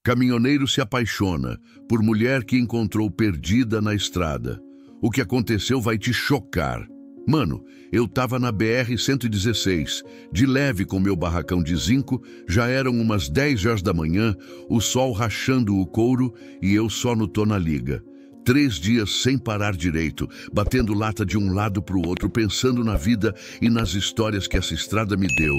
Caminhoneiro se apaixona por mulher que encontrou perdida na estrada. O que aconteceu vai te chocar. Mano, eu tava na BR-116, de leve com meu barracão de zinco, já eram umas 10 horas da manhã, o sol rachando o couro e eu só no tô na liga. 3 dias sem parar direito, batendo lata de um lado pro outro, pensando na vida e nas histórias que essa estrada me deu.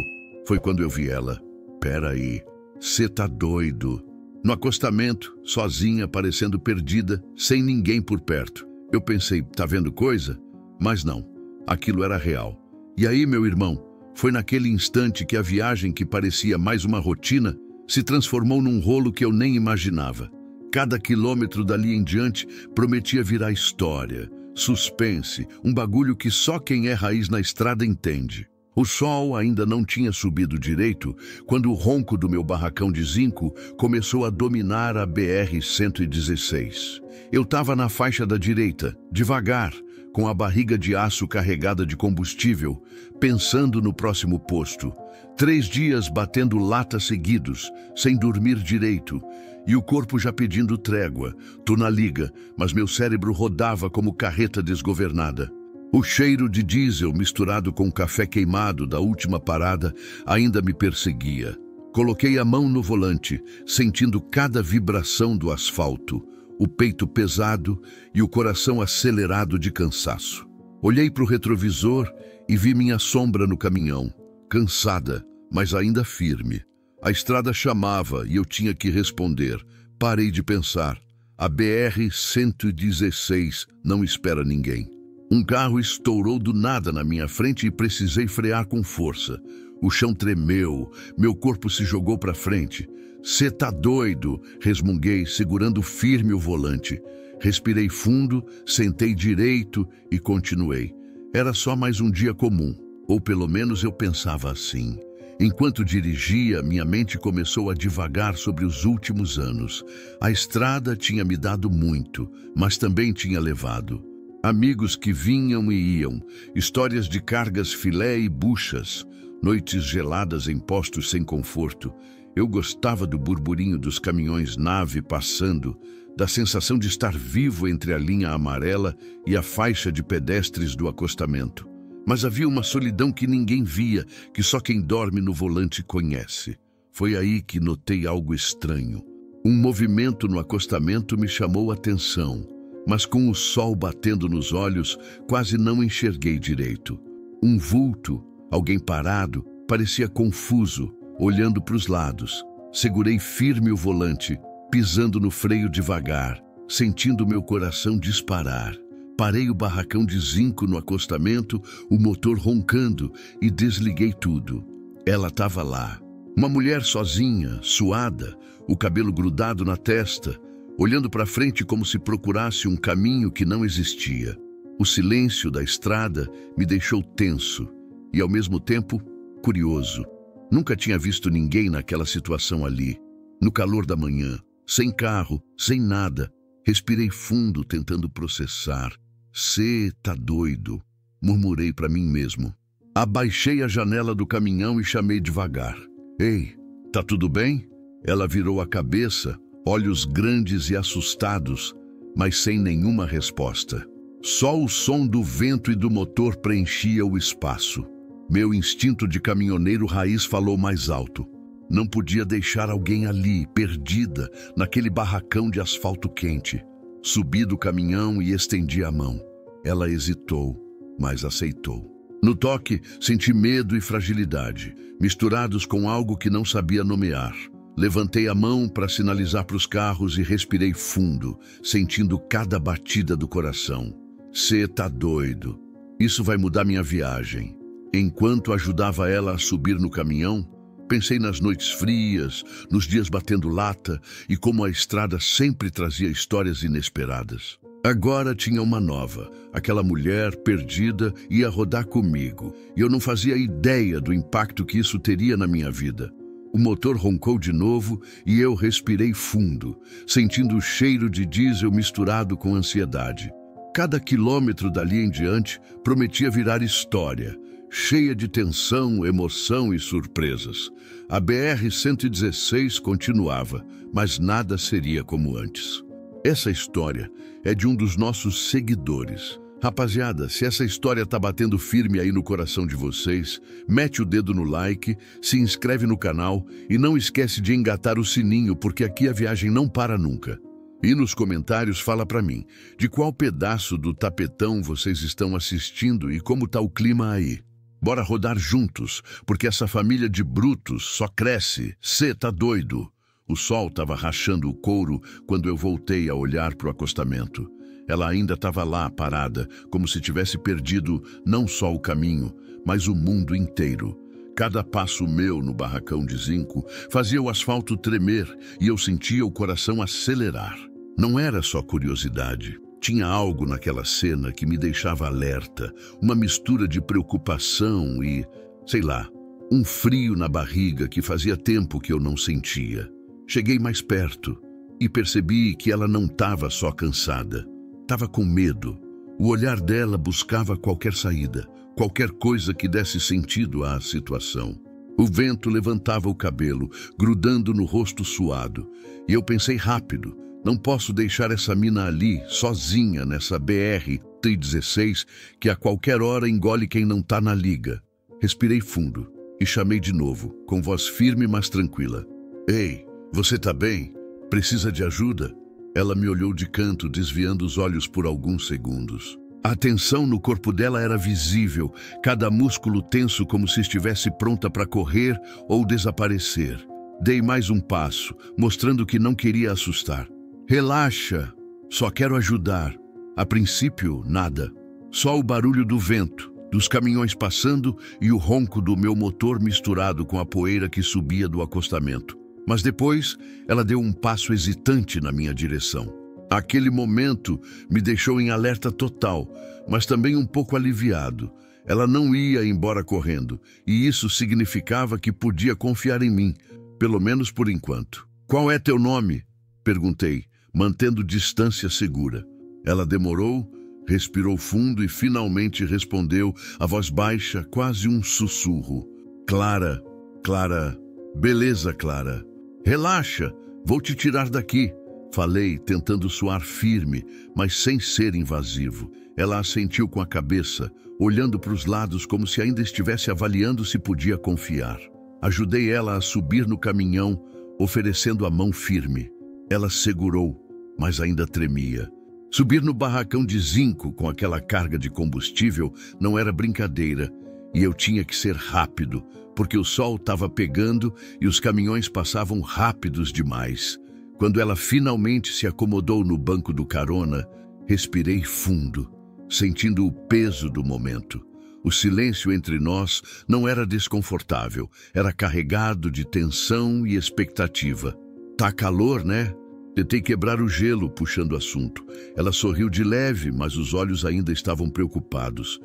Foi quando eu vi ela. Pera aí, cê tá doido? No acostamento, sozinha, parecendo perdida, sem ninguém por perto. Eu pensei, tá vendo coisa? Mas não, aquilo era real. E aí, meu irmão, foi naquele instante que a viagem que parecia mais uma rotina se transformou num rolo que eu nem imaginava. Cada quilômetro dali em diante prometia virar história, suspense, um bagulho que só quem é raiz na estrada entende. O sol ainda não tinha subido direito quando o ronco do meu barracão de zinco começou a dominar a BR-116. Eu estava na faixa da direita, devagar, com a barriga de aço carregada de combustível, pensando no próximo posto. 3 dias batendo lata seguidos, sem dormir direito, e o corpo já pedindo trégua. Tô na liga, mas meu cérebro rodava como carreta desgovernada. O cheiro de diesel misturado com café queimado da última parada ainda me perseguia. Coloquei a mão no volante, sentindo cada vibração do asfalto, o peito pesado e o coração acelerado de cansaço. Olhei para o retrovisor e vi minha sombra no caminhão, cansada, mas ainda firme. A estrada chamava e eu tinha que responder. Parei de pensar. A BR-116 não espera ninguém. Um carro estourou do nada na minha frente e precisei frear com força. O chão tremeu, meu corpo se jogou para frente. Cê tá doido? Resmunguei, segurando firme o volante. Respirei fundo, sentei direito e continuei. Era só mais um dia comum, ou pelo menos eu pensava assim. Enquanto dirigia, minha mente começou a divagar sobre os últimos anos. A estrada tinha me dado muito, mas também tinha levado. Amigos que vinham e iam, histórias de cargas filé e buchas, noites geladas em postos sem conforto. Eu gostava do burburinho dos caminhões nave passando, da sensação de estar vivo entre a linha amarela e a faixa de pedestres do acostamento. Mas havia uma solidão que ninguém via, que só quem dorme no volante conhece. Foi aí que notei algo estranho. Um movimento no acostamento me chamou a atenção. Mas com o sol batendo nos olhos, quase não enxerguei direito. Um vulto, alguém parado, parecia confuso, olhando para os lados. Segurei firme o volante, pisando no freio devagar, sentindo meu coração disparar. Parei o barracão de zinco no acostamento, o motor roncando, e desliguei tudo. Ela estava lá. Uma mulher sozinha, suada, o cabelo grudado na testa, olhando para frente como se procurasse um caminho que não existia. O silêncio da estrada me deixou tenso e, ao mesmo tempo, curioso. Nunca tinha visto ninguém naquela situação ali, no calor da manhã, sem carro, sem nada. Respirei fundo, tentando processar. Cê tá doido, murmurei para mim mesmo. Abaixei a janela do caminhão e chamei devagar. Ei, tá tudo bem? Ela virou a cabeça, olhos grandes e assustados, mas sem nenhuma resposta. Só o som do vento e do motor preenchia o espaço. Meu instinto de caminhoneiro raiz falou mais alto. Não podia deixar alguém ali, perdida, naquele barracão de asfalto quente. Subi do caminhão e estendi a mão. Ela hesitou, mas aceitou. No toque, senti medo e fragilidade, misturados com algo que não sabia nomear. Levantei a mão para sinalizar para os carros e respirei fundo, sentindo cada batida do coração. Cê tá doido. Isso vai mudar minha viagem. Enquanto ajudava ela a subir no caminhão, pensei nas noites frias, nos dias batendo lata e como a estrada sempre trazia histórias inesperadas. Agora tinha uma nova. Aquela mulher perdida ia rodar comigo e eu não fazia ideia do impacto que isso teria na minha vida. O motor roncou de novo e eu respirei fundo, sentindo o cheiro de diesel misturado com ansiedade. Cada quilômetro dali em diante prometia virar história. cheia de tensão, emoção e surpresas. A BR-116 continuava, mas nada seria como antes. Essa história é de um dos nossos seguidores. Rapaziada, se essa história tá batendo firme aí no coração de vocês, mete o dedo no like, se inscreve no canal e não esquece de engatar o sininho, porque aqui a viagem não para nunca. E nos comentários fala pra mim, de qual pedaço do tapetão vocês estão assistindo e como tá o clima aí. Bora rodar juntos, porque essa família de brutos só cresce. Cê tá doido? O sol tava rachando o couro quando eu voltei a olhar pro acostamento. Ela ainda estava lá, parada, como se tivesse perdido não só o caminho, mas o mundo inteiro. Cada passo meu no barracão de zinco fazia o asfalto tremer e eu sentia o coração acelerar. Não era só curiosidade. Tinha algo naquela cena que me deixava alerta, uma mistura de preocupação e, sei lá, um frio na barriga que fazia tempo que eu não sentia. Cheguei mais perto e percebi que ela não estava só cansada. Estava com medo. O olhar dela buscava qualquer saída, qualquer coisa que desse sentido à situação. O vento levantava o cabelo, grudando no rosto suado. E eu pensei rápido, não posso deixar essa mina ali, sozinha, nessa BR-116, que a qualquer hora engole quem não tá na liga. Respirei fundo e chamei de novo, com voz firme mas tranquila. Ei, você tá bem? Precisa de ajuda? Ela me olhou de canto, desviando os olhos por alguns segundos. A tensão no corpo dela era visível, cada músculo tenso como se estivesse pronta para correr ou desaparecer. Dei mais um passo, mostrando que não queria assustar. Relaxa, só quero ajudar. A princípio, nada. Só o barulho do vento, dos caminhões passando e o ronco do meu motor misturado com a poeira que subia do acostamento. Mas depois, ela deu um passo hesitante na minha direção. Aquele momento me deixou em alerta total, mas também um pouco aliviado. Ela não ia embora correndo, e isso significava que podia confiar em mim, pelo menos por enquanto. Qual é teu nome? Perguntei, mantendo distância segura. Ela demorou, respirou fundo e finalmente respondeu, a voz baixa, quase um sussurro. Clara, Clara, beleza, Clara. Relaxa, vou te tirar daqui. Falei, tentando soar firme, mas sem ser invasivo. Ela assentiu com a cabeça, olhando para os lados como se ainda estivesse avaliando se podia confiar. Ajudei ela a subir no caminhão, oferecendo a mão firme. Ela segurou, mas ainda tremia. Subir no barracão de zinco com aquela carga de combustível não era brincadeira, e eu tinha que ser rápido, porque o sol estava pegando e os caminhões passavam rápidos demais. Quando ela finalmente se acomodou no banco do carona, respirei fundo, sentindo o peso do momento. O silêncio entre nós não era desconfortável, era carregado de tensão e expectativa. Tá calor, né? Tentei quebrar o gelo, puxando o assunto. Ela sorriu de leve, mas os olhos ainda estavam preocupados.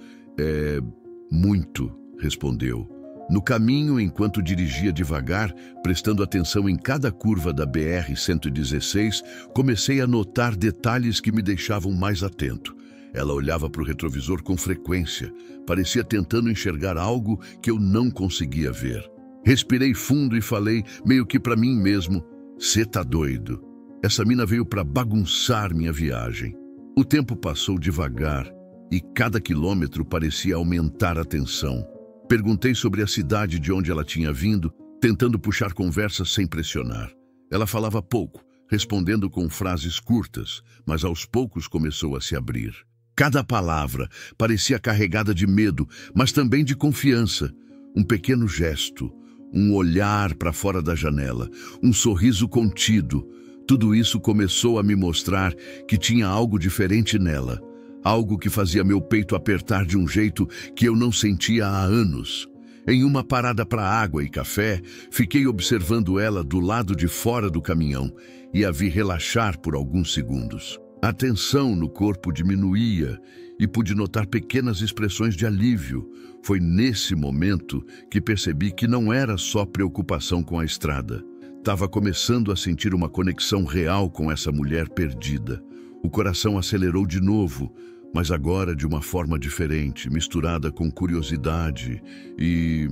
Muito, respondeu. No caminho, enquanto dirigia devagar, prestando atenção em cada curva da BR-116, comecei a notar detalhes que me deixavam mais atento. Ela olhava para o retrovisor com frequência, parecia tentando enxergar algo que eu não conseguia ver. Respirei fundo e falei, meio que para mim mesmo, cê tá doido. Essa mina veio para bagunçar minha viagem. O tempo passou devagar e cada quilômetro parecia aumentar a tensão. Perguntei sobre a cidade de onde ela tinha vindo, tentando puxar conversa sem pressionar. Ela falava pouco, respondendo com frases curtas, mas aos poucos começou a se abrir. Cada palavra parecia carregada de medo, mas também de confiança. Um pequeno gesto, um olhar para fora da janela, um sorriso contido. Tudo isso começou a me mostrar que tinha algo diferente nela. Algo que fazia meu peito apertar de um jeito que eu não sentia há anos. Em uma parada para água e café, fiquei observando ela do lado de fora do caminhão e a vi relaxar por alguns segundos. A tensão no corpo diminuía e pude notar pequenas expressões de alívio. Foi nesse momento que percebi que não era só preocupação com a estrada. Estava começando a sentir uma conexão real com essa mulher perdida. O coração acelerou de novo, mas agora de uma forma diferente, misturada com curiosidade e,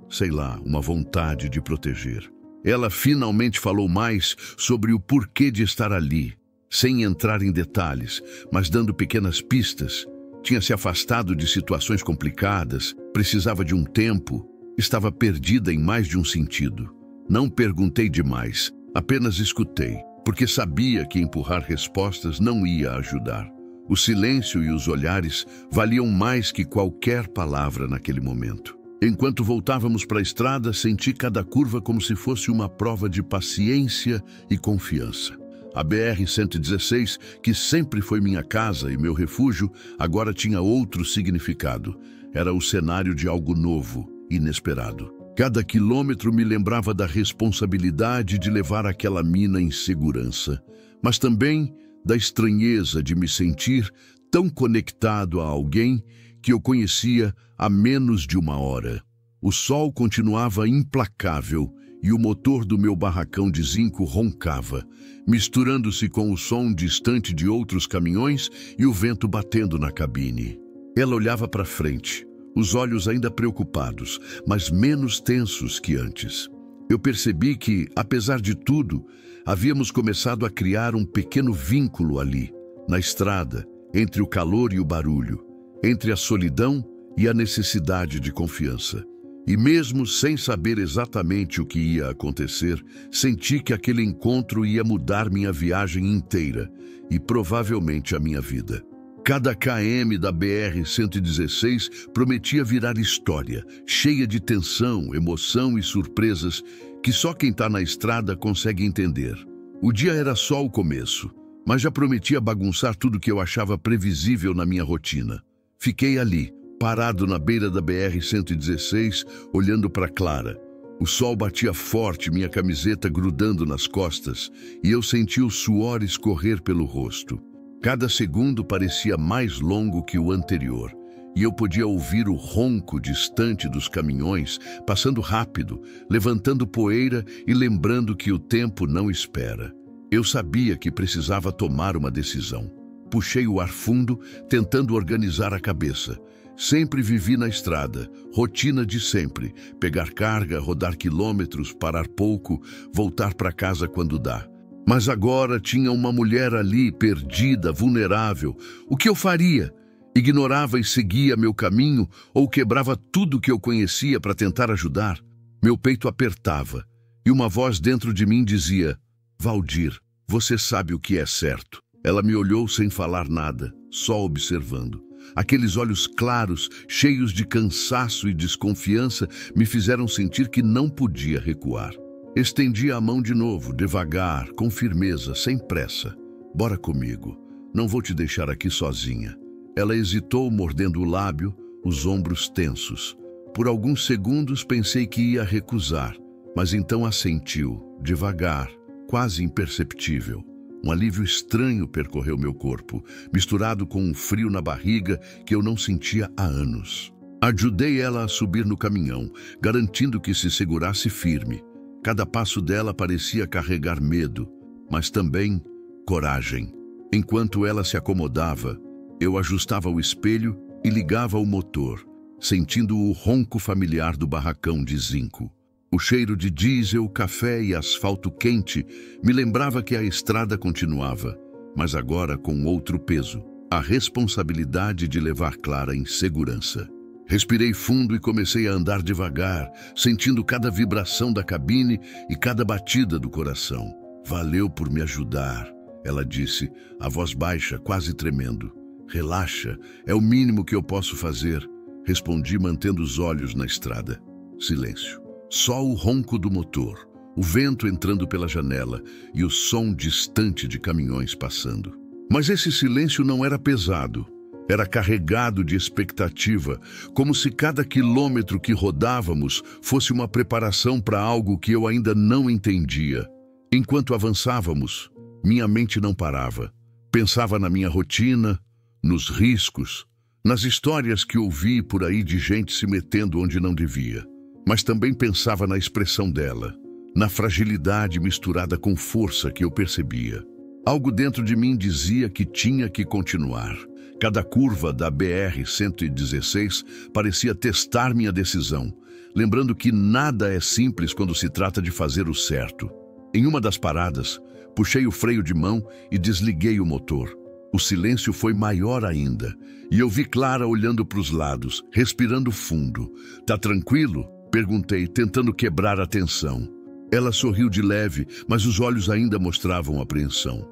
sei lá, uma vontade de proteger. Ela finalmente falou mais sobre o porquê de estar ali, sem entrar em detalhes, mas dando pequenas pistas. Tinha se afastado de situações complicadas, precisava de um tempo, estava perdida em mais de um sentido. Não perguntei demais, apenas escutei, porque sabia que empurrar respostas não ia ajudar. O silêncio e os olhares valiam mais que qualquer palavra naquele momento. Enquanto voltávamos para a estrada, senti cada curva como se fosse uma prova de paciência e confiança. A BR-116, que sempre foi minha casa e meu refúgio, agora tinha outro significado. Era o cenário de algo novo, inesperado. Cada quilômetro me lembrava da responsabilidade de levar aquela mina em segurança, mas também da estranheza de me sentir tão conectado a alguém que eu conhecia há menos de uma hora. O sol continuava implacável e o motor do meu barracão de zinco roncava, misturando-se com o som distante de outros caminhões e o vento batendo na cabine. Ela olhava para frente, os olhos ainda preocupados, mas menos tensos que antes. Eu percebi que, apesar de tudo, havíamos começado a criar um pequeno vínculo ali, na estrada, entre o calor e o barulho, entre a solidão e a necessidade de confiança. E mesmo sem saber exatamente o que ia acontecer, senti que aquele encontro ia mudar minha viagem inteira e provavelmente a minha vida. Cada km da BR-116 prometia virar história, cheia de tensão, emoção e surpresas que só quem está na estrada consegue entender. O dia era só o começo, mas já prometia bagunçar tudo que eu achava previsível na minha rotina. Fiquei ali, parado na beira da BR-116, olhando para Clara. O sol batia forte, minha camiseta grudando nas costas, e eu senti o suor escorrer pelo rosto. Cada segundo parecia mais longo que o anterior, e eu podia ouvir o ronco distante dos caminhões, passando rápido, levantando poeira e lembrando que o tempo não espera. Eu sabia que precisava tomar uma decisão. Puxei o ar fundo, tentando organizar a cabeça. Sempre vivi na estrada, rotina de sempre, pegar carga, rodar quilômetros, parar pouco, voltar para casa quando dá. Mas agora tinha uma mulher ali, perdida, vulnerável. O que eu faria? Ignorava e seguia meu caminho ou quebrava tudo que eu conhecia para tentar ajudar? Meu peito apertava e uma voz dentro de mim dizia: Valdir, você sabe o que é certo. Ela me olhou sem falar nada, só observando. Aqueles olhos claros, cheios de cansaço e desconfiança, me fizeram sentir que não podia recuar. Estendi a mão de novo, devagar, com firmeza, sem pressa. Bora comigo, não vou te deixar aqui sozinha. Ela hesitou, mordendo o lábio, os ombros tensos. Por alguns segundos pensei que ia recusar, mas então assentiu, devagar, quase imperceptível. Um alívio estranho percorreu meu corpo, misturado com um frio na barriga que eu não sentia há anos. Ajudei ela a subir no caminhão, garantindo que se segurasse firme. Cada passo dela parecia carregar medo, mas também coragem. Enquanto ela se acomodava, eu ajustava o espelho e ligava o motor, sentindo o ronco familiar do barracão de zinco. O cheiro de diesel, café e asfalto quente me lembrava que a estrada continuava, mas agora com outro peso, a responsabilidade de levar Clara em segurança. Respirei fundo e comecei a andar devagar, sentindo cada vibração da cabine e cada batida do coração. Valeu por me ajudar, ela disse, a voz baixa, quase tremendo. Relaxa, é o mínimo que eu posso fazer, respondi mantendo os olhos na estrada. Silêncio. Só o ronco do motor, o vento entrando pela janela e o som distante de caminhões passando. Mas esse silêncio não era pesado, era carregado de expectativa, como se cada quilômetro que rodávamos fosse uma preparação para algo que eu ainda não entendia. Enquanto avançávamos, minha mente não parava. Pensava na minha rotina, nos riscos, nas histórias que ouvi por aí de gente se metendo onde não devia. Mas também pensava na expressão dela, na fragilidade misturada com força que eu percebia. Algo dentro de mim dizia que tinha que continuar, Cada curva da BR-116 parecia testar minha decisão, lembrando que nada é simples quando se trata de fazer o certo. Em uma das paradas, puxei o freio de mão e desliguei o motor. O silêncio foi maior ainda, e eu vi Clara olhando para os lados, respirando fundo. "Tá tranquilo?" perguntei, tentando quebrar a tensão. Ela sorriu de leve, mas os olhos ainda mostravam apreensão.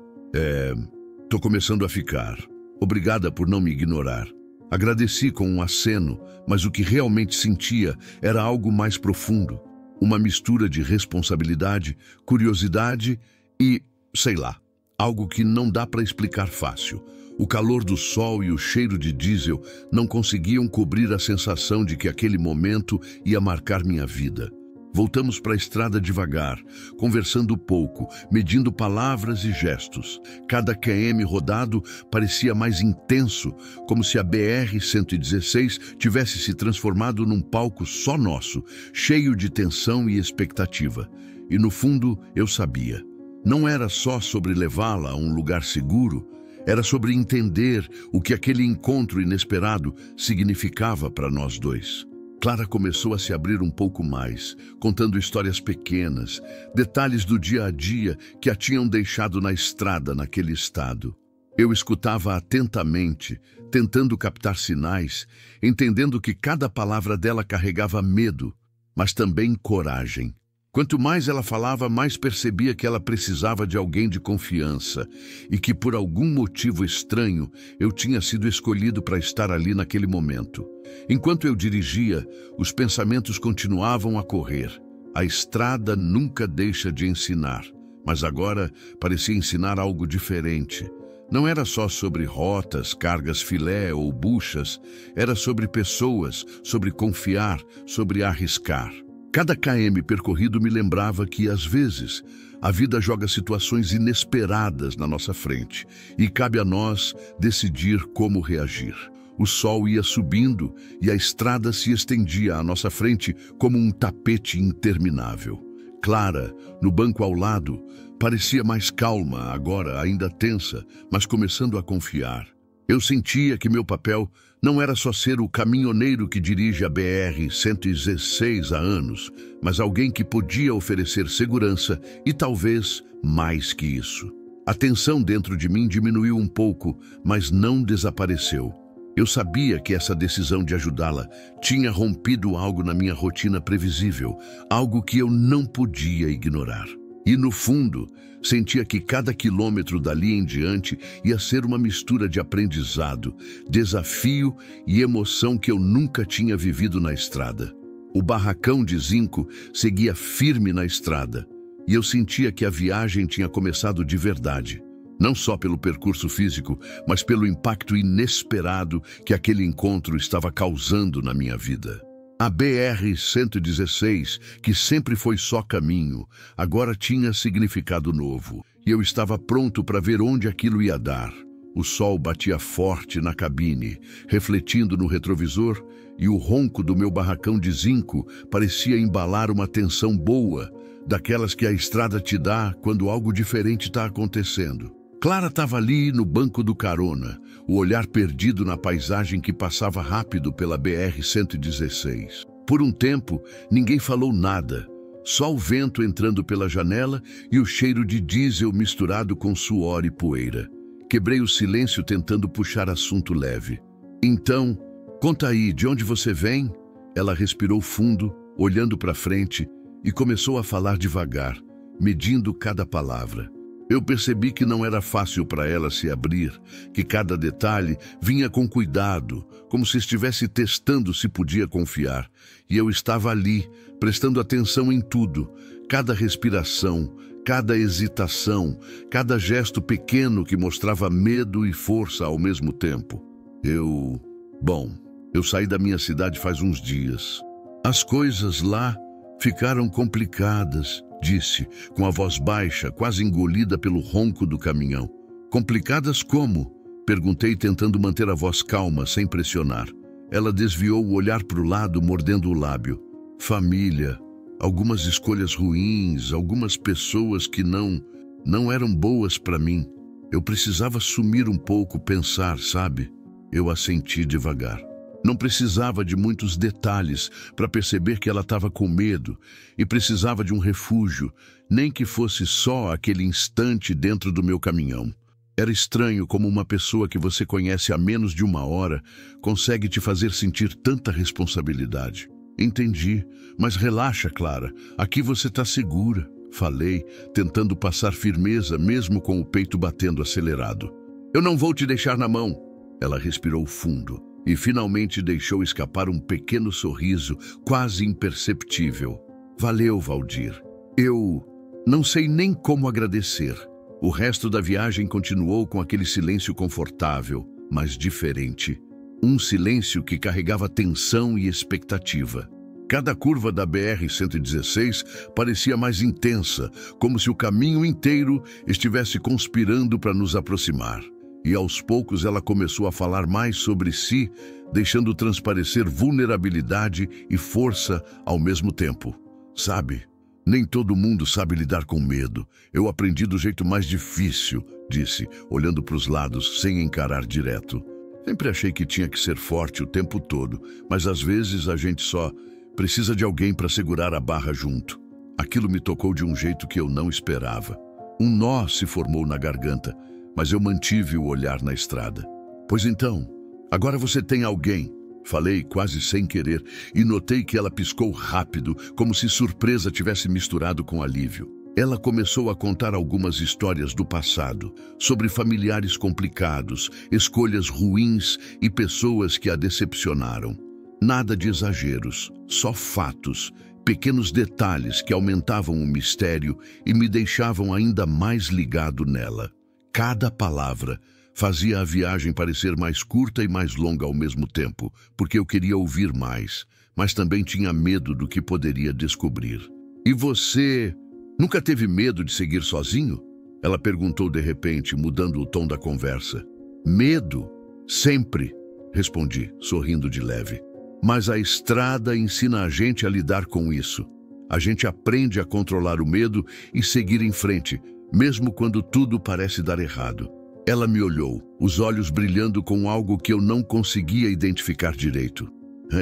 Tô começando a ficar. Obrigada por não me ignorar." Agradeci com um aceno, mas o que realmente sentia era algo mais profundo. Uma mistura de responsabilidade, curiosidade e, sei lá, algo que não dá para explicar fácil. O calor do sol e o cheiro de diesel não conseguiam cobrir a sensação de que aquele momento ia marcar minha vida. Voltamos para a estrada devagar, conversando pouco, medindo palavras e gestos. Cada km rodado parecia mais intenso, como se a BR-116 tivesse se transformado num palco só nosso, cheio de tensão e expectativa. E no fundo, eu sabia. Não era só sobre levá-la a um lugar seguro, era sobre entender o que aquele encontro inesperado significava para nós dois. Clara começou a se abrir um pouco mais, contando histórias pequenas, detalhes do dia a dia que a tinham deixado na estrada naquele estado. Eu escutava atentamente, tentando captar sinais, entendendo que cada palavra dela carregava medo, mas também coragem. Quanto mais ela falava, mais percebia que ela precisava de alguém de confiança e que, por algum motivo estranho, eu tinha sido escolhido para estar ali naquele momento. Enquanto eu dirigia, os pensamentos continuavam a correr. A estrada nunca deixa de ensinar, mas agora parecia ensinar algo diferente. Não era só sobre rotas, cargas filé ou buchas, era sobre pessoas, sobre confiar, sobre arriscar. Cada km percorrido me lembrava que, às vezes, a vida joga situações inesperadas na nossa frente e cabe a nós decidir como reagir. O sol ia subindo e a estrada se estendia à nossa frente como um tapete interminável. Clara, no banco ao lado, parecia mais calma, agora ainda tensa, mas começando a confiar. Eu sentia que meu papel não era só ser o caminhoneiro que dirige a BR-116 há anos, mas alguém que podia oferecer segurança e talvez mais que isso. A tensão dentro de mim diminuiu um pouco, mas não desapareceu. Eu sabia que essa decisão de ajudá-la tinha rompido algo na minha rotina previsível, algo que eu não podia ignorar. E, no fundo, sentia que cada quilômetro dali em diante ia ser uma mistura de aprendizado, desafio e emoção que eu nunca tinha vivido na estrada. O barracão de zinco seguia firme na estrada, e eu sentia que a viagem tinha começado de verdade. Não só pelo percurso físico, mas pelo impacto inesperado que aquele encontro estava causando na minha vida. A BR-116, que sempre foi só caminho, agora tinha significado novo, e eu estava pronto para ver onde aquilo ia dar. O sol batia forte na cabine, refletindo no retrovisor, e o ronco do meu barracão de zinco parecia embalar uma tensão boa, daquelas que a estrada te dá quando algo diferente está acontecendo. Clara estava ali no banco do carona, o olhar perdido na paisagem que passava rápido pela BR-116. Por um tempo, ninguém falou nada, só o vento entrando pela janela e o cheiro de diesel misturado com suor e poeira. Quebrei o silêncio tentando puxar assunto leve. "Então, conta aí, de onde você vem?" Ela respirou fundo, olhando para frente, e começou a falar devagar, medindo cada palavra. Eu percebi que não era fácil para ela se abrir, que cada detalhe vinha com cuidado, como se estivesse testando se podia confiar. E eu estava ali, prestando atenção em tudo, cada respiração, cada hesitação, cada gesto pequeno que mostrava medo e força ao mesmo tempo. Eu saí da minha cidade faz uns dias. As coisas lá ficaram complicadas, disse, com a voz baixa, quase engolida pelo ronco do caminhão. "Complicadas como?" perguntei, tentando manter a voz calma, sem pressionar. Ela desviou o olhar para o lado, mordendo o lábio. "Família, algumas escolhas ruins, algumas pessoas que não eram boas para mim. Eu precisava sumir um pouco, pensar, sabe?" Eu assenti devagar. Não precisava de muitos detalhes para perceber que ela estava com medo e precisava de um refúgio, nem que fosse só aquele instante dentro do meu caminhão. Era estranho como uma pessoa que você conhece há menos de uma hora consegue te fazer sentir tanta responsabilidade. Entendi, mas relaxa, Clara. Aqui você está segura, falei, tentando passar firmeza mesmo com o peito batendo acelerado. Eu não vou te deixar na mão. Ela respirou fundo e finalmente deixou escapar um pequeno sorriso quase imperceptível. Valeu, Valdir. Eu não sei nem como agradecer. O resto da viagem continuou com aquele silêncio confortável, mas diferente. Um silêncio que carregava tensão e expectativa. Cada curva da BR-116 parecia mais intensa, como se o caminho inteiro estivesse conspirando para nos aproximar. E aos poucos ela começou a falar mais sobre si, deixando transparecer vulnerabilidade e força ao mesmo tempo. Sabe, nem todo mundo sabe lidar com medo. Eu aprendi do jeito mais difícil, disse, olhando para os lados sem encarar direto. Sempre achei que tinha que ser forte o tempo todo, mas às vezes a gente só precisa de alguém para segurar a barra junto. Aquilo me tocou de um jeito que eu não esperava. Um nó se formou na garganta, mas eu mantive o olhar na estrada. Pois então, agora você tem alguém, falei quase sem querer, e notei que ela piscou rápido, como se surpresa tivesse misturado com alívio. Ela começou a contar algumas histórias do passado, sobre familiares complicados, escolhas ruins e pessoas que a decepcionaram. Nada de exageros, só fatos, pequenos detalhes que aumentavam o mistério e me deixavam ainda mais ligado nela. Cada palavra fazia a viagem parecer mais curta e mais longa ao mesmo tempo, porque eu queria ouvir mais, mas também tinha medo do que poderia descobrir. E você nunca teve medo de seguir sozinho? Ela perguntou de repente, mudando o tom da conversa. Medo? Sempre, respondi, sorrindo de leve. Mas a estrada ensina a gente a lidar com isso. A gente aprende a controlar o medo e seguir em frente, mesmo quando tudo parece dar errado. Ela me olhou, os olhos brilhando com algo que eu não conseguia identificar direito.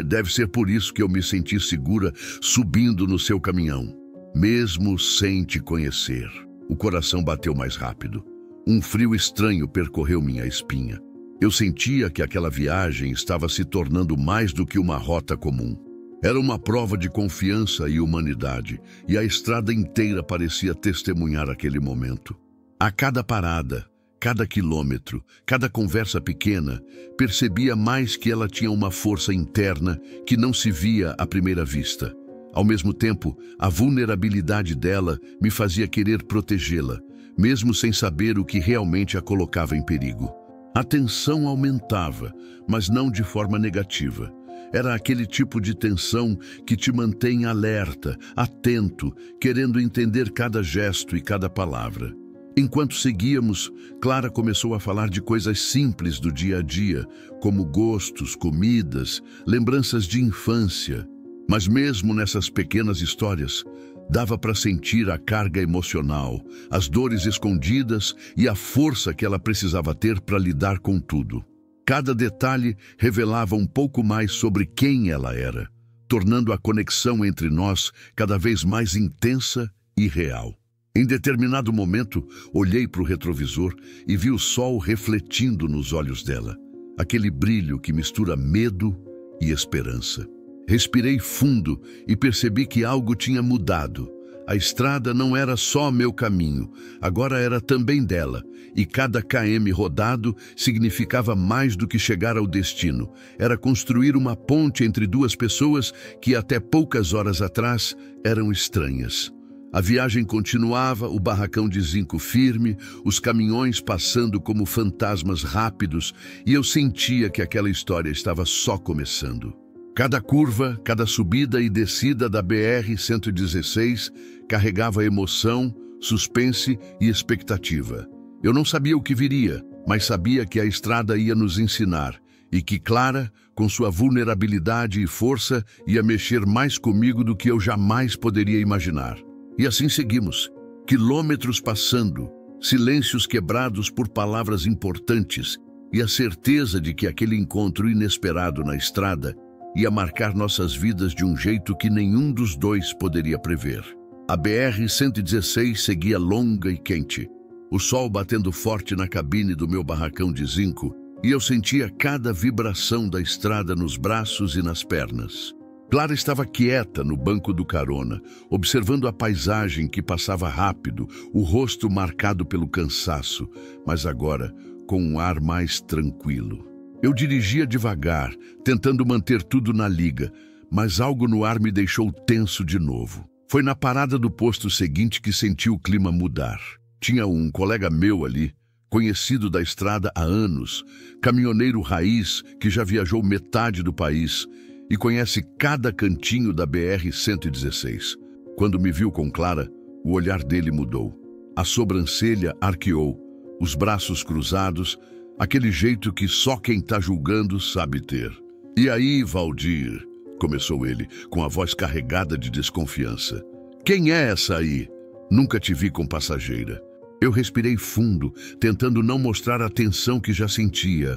Deve ser por isso que eu me senti segura subindo no seu caminhão, mesmo sem te conhecer. O coração bateu mais rápido. Um frio estranho percorreu minha espinha. Eu sentia que aquela viagem estava se tornando mais do que uma rota comum. Era uma prova de confiança e humanidade, e a estrada inteira parecia testemunhar aquele momento. A cada parada, cada quilômetro, cada conversa pequena, percebia mais que ela tinha uma força interna que não se via à primeira vista. Ao mesmo tempo, a vulnerabilidade dela me fazia querer protegê-la, mesmo sem saber o que realmente a colocava em perigo. A tensão aumentava, mas não de forma negativa. Era aquele tipo de tensão que te mantém alerta, atento, querendo entender cada gesto e cada palavra. Enquanto seguíamos, Clara começou a falar de coisas simples do dia a dia, como gostos, comidas, lembranças de infância. Mas mesmo nessas pequenas histórias, dava para sentir a carga emocional, as dores escondidas e a força que ela precisava ter para lidar com tudo. Cada detalhe revelava um pouco mais sobre quem ela era, tornando a conexão entre nós cada vez mais intensa e real. Em determinado momento, olhei para o retrovisor e vi o sol refletindo nos olhos dela, aquele brilho que mistura medo e esperança. Respirei fundo e percebi que algo tinha mudado. A estrada não era só meu caminho, agora era também dela, e cada km rodado significava mais do que chegar ao destino. Era construir uma ponte entre duas pessoas que até poucas horas atrás eram estranhas. A viagem continuava, o barracão de zinco firme, os caminhões passando como fantasmas rápidos, e eu sentia que aquela história estava só começando. Cada curva, cada subida e descida da BR-116 carregava emoção, suspense e expectativa. Eu não sabia o que viria, mas sabia que a estrada ia nos ensinar e que Clara, com sua vulnerabilidade e força, ia mexer mais comigo do que eu jamais poderia imaginar. E assim seguimos, quilômetros passando, silêncios quebrados por palavras importantes, e a certeza de que aquele encontro inesperado na estrada ia marcar nossas vidas de um jeito que nenhum dos dois poderia prever. A BR-116 seguia longa e quente, o sol batendo forte na cabine do meu barracão de zinco, e eu sentia cada vibração da estrada nos braços e nas pernas. Clara estava quieta no banco do carona, observando a paisagem que passava rápido, o rosto marcado pelo cansaço, mas agora com um ar mais tranquilo. Eu dirigia devagar, tentando manter tudo na liga, mas algo no ar me deixou tenso de novo. Foi na parada do posto seguinte que senti o clima mudar. Tinha um colega meu ali, conhecido da estrada há anos, caminhoneiro raiz que já viajou metade do país e conhece cada cantinho da BR-116. Quando me viu com Clara, o olhar dele mudou. A sobrancelha arqueou, os braços cruzados, aquele jeito que só quem tá julgando sabe ter. "E aí, Valdir?", começou ele, com a voz carregada de desconfiança. "Quem é essa aí? Nunca te vi com passageira." Eu respirei fundo, tentando não mostrar a tensão que já sentia.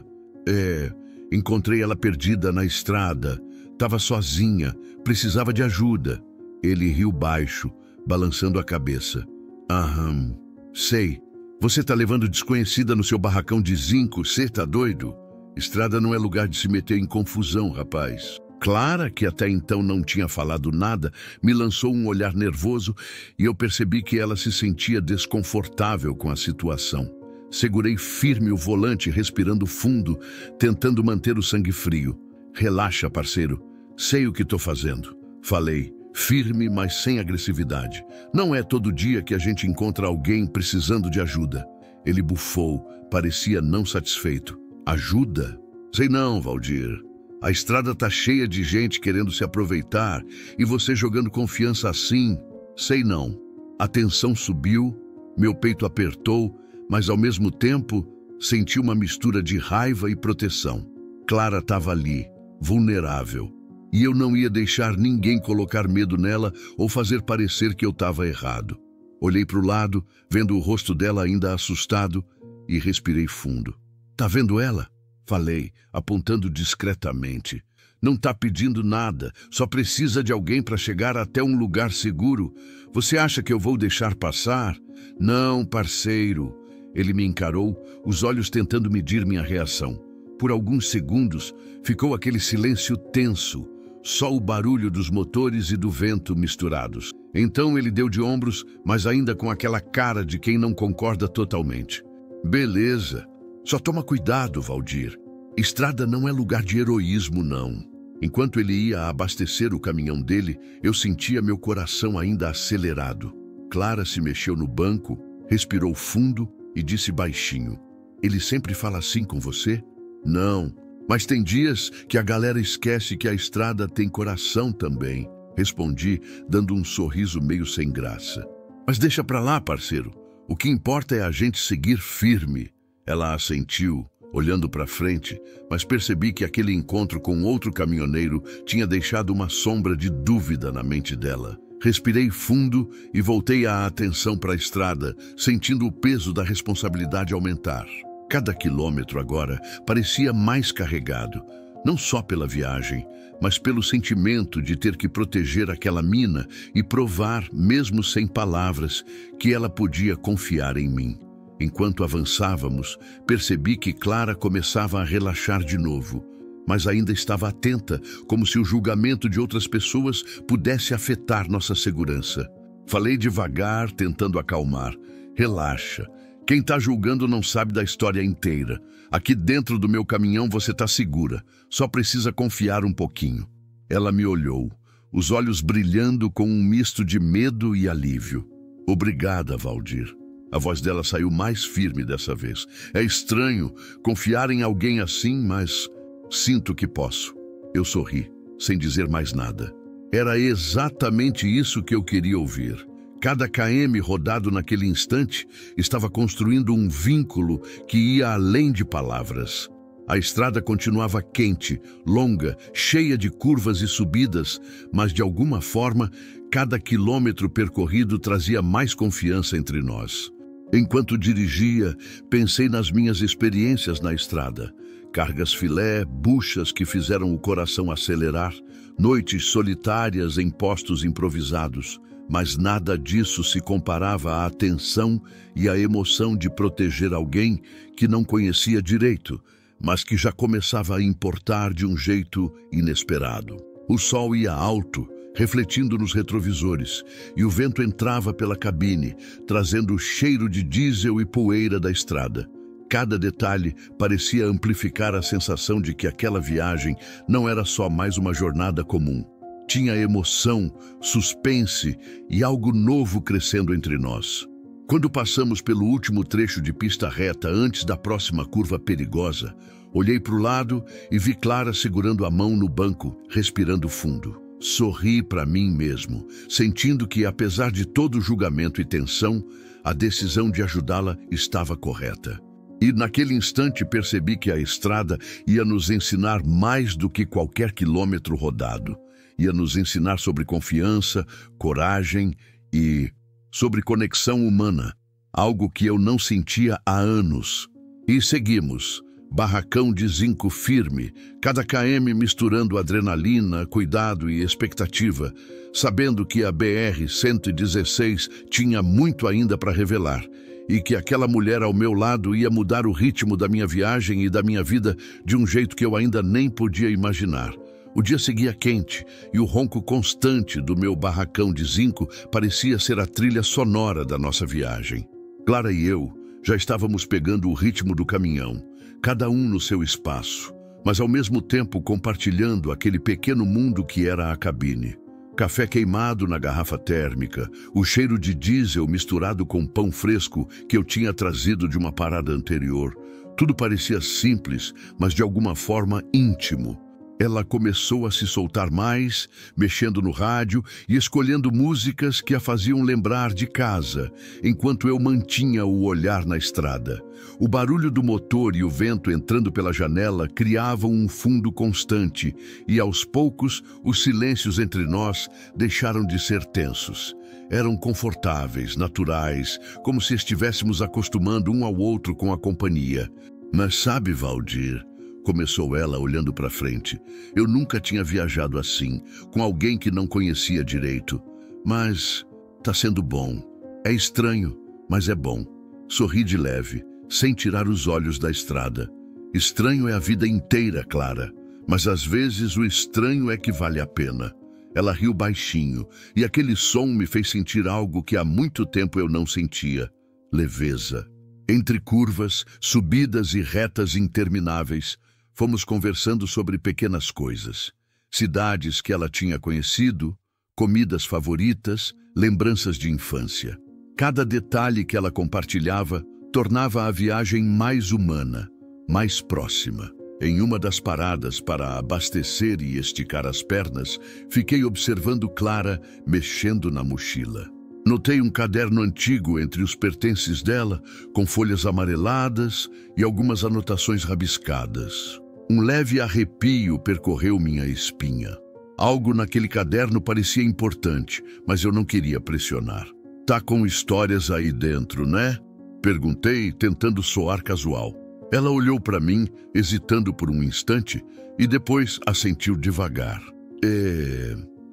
Encontrei ela perdida na estrada. Tava sozinha, precisava de ajuda." Ele riu baixo, balançando a cabeça. "Aham, sei. Você tá levando desconhecida no seu barracão de zinco, cê tá doido? Estrada não é lugar de se meter em confusão, rapaz." Clara, que até então não tinha falado nada, me lançou um olhar nervoso e eu percebi que ela se sentia desconfortável com a situação. Segurei firme o volante, respirando fundo, tentando manter o sangue frio. "Relaxa, parceiro. Sei o que tô fazendo." Falei, firme, mas sem agressividade. "Não é todo dia que a gente encontra alguém precisando de ajuda." Ele bufou, parecia não satisfeito. "Ajuda? Sei não, Valdir. A estrada tá cheia de gente querendo se aproveitar e você jogando confiança assim. Sei não." A tensão subiu, meu peito apertou, mas ao mesmo tempo senti uma mistura de raiva e proteção. Clara estava ali, vulnerável, e eu não ia deixar ninguém colocar medo nela ou fazer parecer que eu estava errado. Olhei para o lado, vendo o rosto dela ainda assustado, e respirei fundo. "Tá vendo ela?" Falei, apontando discretamente. "Não tá pedindo nada, só precisa de alguém para chegar até um lugar seguro. Você acha que eu vou deixar passar?" "Não, parceiro." Ele me encarou, os olhos tentando medir minha reação. Por alguns segundos, ficou aquele silêncio tenso, só o barulho dos motores e do vento misturados. Então ele deu de ombros, mas ainda com aquela cara de quem não concorda totalmente. "Beleza. Só toma cuidado, Valdir. Estrada não é lugar de heroísmo, não." Enquanto ele ia abastecer o caminhão dele, eu sentia meu coração ainda acelerado. Clara se mexeu no banco, respirou fundo e disse baixinho: "Ele sempre fala assim com você?" "Não, mas tem dias que a galera esquece que a estrada tem coração também." Respondi, dando um sorriso meio sem graça. "Mas deixa pra lá, parceiro. O que importa é a gente seguir firme." Ela assentiu, olhando para frente, mas percebi que aquele encontro com outro caminhoneiro tinha deixado uma sombra de dúvida na mente dela. Respirei fundo e voltei a atenção para a estrada, sentindo o peso da responsabilidade aumentar. Cada quilômetro agora parecia mais carregado, não só pela viagem, mas pelo sentimento de ter que proteger aquela mina e provar, mesmo sem palavras, que ela podia confiar em mim. Enquanto avançávamos, percebi que Clara começava a relaxar de novo, mas ainda estava atenta, como se o julgamento de outras pessoas pudesse afetar nossa segurança. Falei devagar, tentando acalmar. "Relaxa. Quem está julgando não sabe da história inteira. Aqui dentro do meu caminhão você está segura. Só precisa confiar um pouquinho." Ela me olhou, os olhos brilhando com um misto de medo e alívio. "Obrigada, Valdir." A voz dela saiu mais firme dessa vez. "É estranho confiar em alguém assim, mas sinto que posso." Eu sorri, sem dizer mais nada. Era exatamente isso que eu queria ouvir. Cada km rodado naquele instante estava construindo um vínculo que ia além de palavras. A estrada continuava quente, longa, cheia de curvas e subidas, mas de alguma forma, cada quilômetro percorrido trazia mais confiança entre nós. Enquanto dirigia, pensei nas minhas experiências na estrada. Cargas filé, buchas que fizeram o coração acelerar, noites solitárias em postos improvisados. Mas nada disso se comparava à tensão e à emoção de proteger alguém que não conhecia direito, mas que já começava a importar de um jeito inesperado. O sol ia alto, refletindo nos retrovisores, e o vento entrava pela cabine, trazendo o cheiro de diesel e poeira da estrada. Cada detalhe parecia amplificar a sensação de que aquela viagem não era só mais uma jornada comum. Tinha emoção, suspense e algo novo crescendo entre nós. Quando passamos pelo último trecho de pista reta antes da próxima curva perigosa, olhei para o lado e vi Clara segurando a mão no banco, respirando fundo. Sorri para mim mesmo, sentindo que, apesar de todo o julgamento e tensão, a decisão de ajudá-la estava correta. E naquele instante percebi que a estrada ia nos ensinar mais do que qualquer quilômetro rodado. Ia nos ensinar sobre confiança, coragem e sobre conexão humana, algo que eu não sentia há anos. E seguimos, barracão de zinco firme, cada km misturando adrenalina, cuidado e expectativa, sabendo que a BR-116 tinha muito ainda para revelar e que aquela mulher ao meu lado ia mudar o ritmo da minha viagem e da minha vida de um jeito que eu ainda nem podia imaginar. O dia seguia quente e o ronco constante do meu barracão de zinco parecia ser a trilha sonora da nossa viagem. Clara e eu já estávamos pegando o ritmo do caminhão, cada um no seu espaço, mas ao mesmo tempo compartilhando aquele pequeno mundo que era a cabine. Café queimado na garrafa térmica, o cheiro de diesel misturado com pão fresco que eu tinha trazido de uma parada anterior. Tudo parecia simples, mas de alguma forma íntimo. Ela começou a se soltar mais, mexendo no rádio e escolhendo músicas que a faziam lembrar de casa, enquanto eu mantinha o olhar na estrada. O barulho do motor e o vento entrando pela janela criavam um fundo constante e, aos poucos, os silêncios entre nós deixaram de ser tensos. Eram confortáveis, naturais, como se estivéssemos acostumando um ao outro com a companhia. Mas sabe, Valdir, começou ela olhando para frente. Eu nunca tinha viajado assim, com alguém que não conhecia direito. Mas tá sendo bom. É estranho, mas é bom. Sorri de leve, sem tirar os olhos da estrada. Estranho é a vida inteira, Clara, mas às vezes o estranho é que vale a pena. Ela riu baixinho, e aquele som me fez sentir algo que há muito tempo eu não sentia: leveza. Entre curvas, subidas e retas intermináveis, fomos conversando sobre pequenas coisas. Cidades que ela tinha conhecido, comidas favoritas, lembranças de infância. Cada detalhe que ela compartilhava tornava a viagem mais humana, mais próxima. Em uma das paradas para abastecer e esticar as pernas, fiquei observando Clara mexendo na mochila. Notei um caderno antigo entre os pertences dela, com folhas amareladas e algumas anotações rabiscadas. Um leve arrepio percorreu minha espinha. Algo naquele caderno parecia importante, mas eu não queria pressionar. Tá com histórias aí dentro, né? Perguntei, tentando soar casual. Ela olhou para mim, hesitando por um instante, e depois assentiu devagar.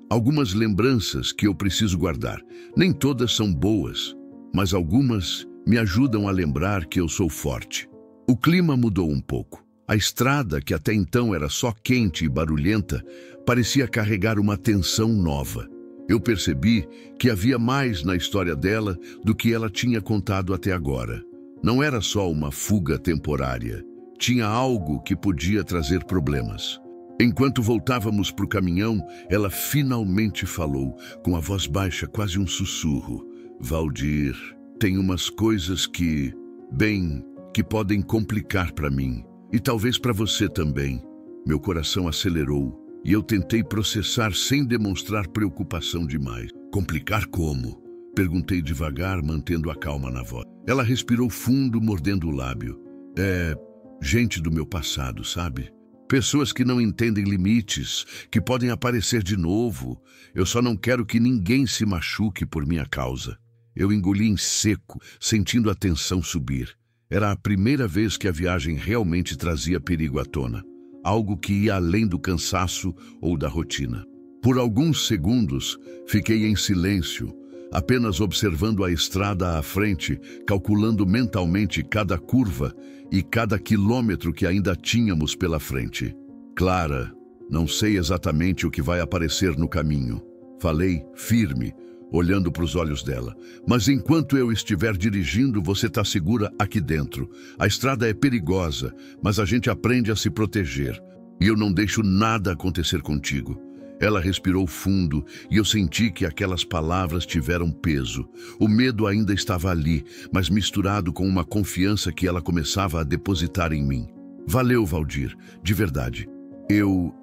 Algumas lembranças que eu preciso guardar. Nem todas são boas, mas algumas me ajudam a lembrar que eu sou forte. O clima mudou um pouco. A estrada, que até então era só quente e barulhenta, parecia carregar uma tensão nova. Eu percebi que havia mais na história dela do que ela tinha contado até agora. Não era só uma fuga temporária. Tinha algo que podia trazer problemas. Enquanto voltávamos para o caminhão, ela finalmente falou, com a voz baixa, quase um sussurro. Valdir, tem umas coisas que podem complicar para mim. E talvez para você também. Meu coração acelerou e eu tentei processar sem demonstrar preocupação demais. Complicar como? Perguntei devagar, mantendo a calma na voz. Ela respirou fundo, mordendo o lábio. Gente do meu passado, sabe? Pessoas que não entendem limites, que podem aparecer de novo. Eu só não quero que ninguém se machuque por minha causa. Eu engoli em seco, sentindo a tensão subir. Era a primeira vez que a viagem realmente trazia perigo à tona. Algo que ia além do cansaço ou da rotina. Por alguns segundos, fiquei em silêncio, apenas observando a estrada à frente, calculando mentalmente cada curva e cada quilômetro que ainda tínhamos pela frente. Clara, não sei exatamente o que vai aparecer no caminho. Falei, firme, olhando para os olhos dela. Mas enquanto eu estiver dirigindo, você está segura aqui dentro. A estrada é perigosa, mas a gente aprende a se proteger. E eu não deixo nada acontecer contigo. Ela respirou fundo e eu senti que aquelas palavras tiveram peso. O medo ainda estava ali, mas misturado com uma confiança que ela começava a depositar em mim. Valeu, Valdir, de verdade. Eu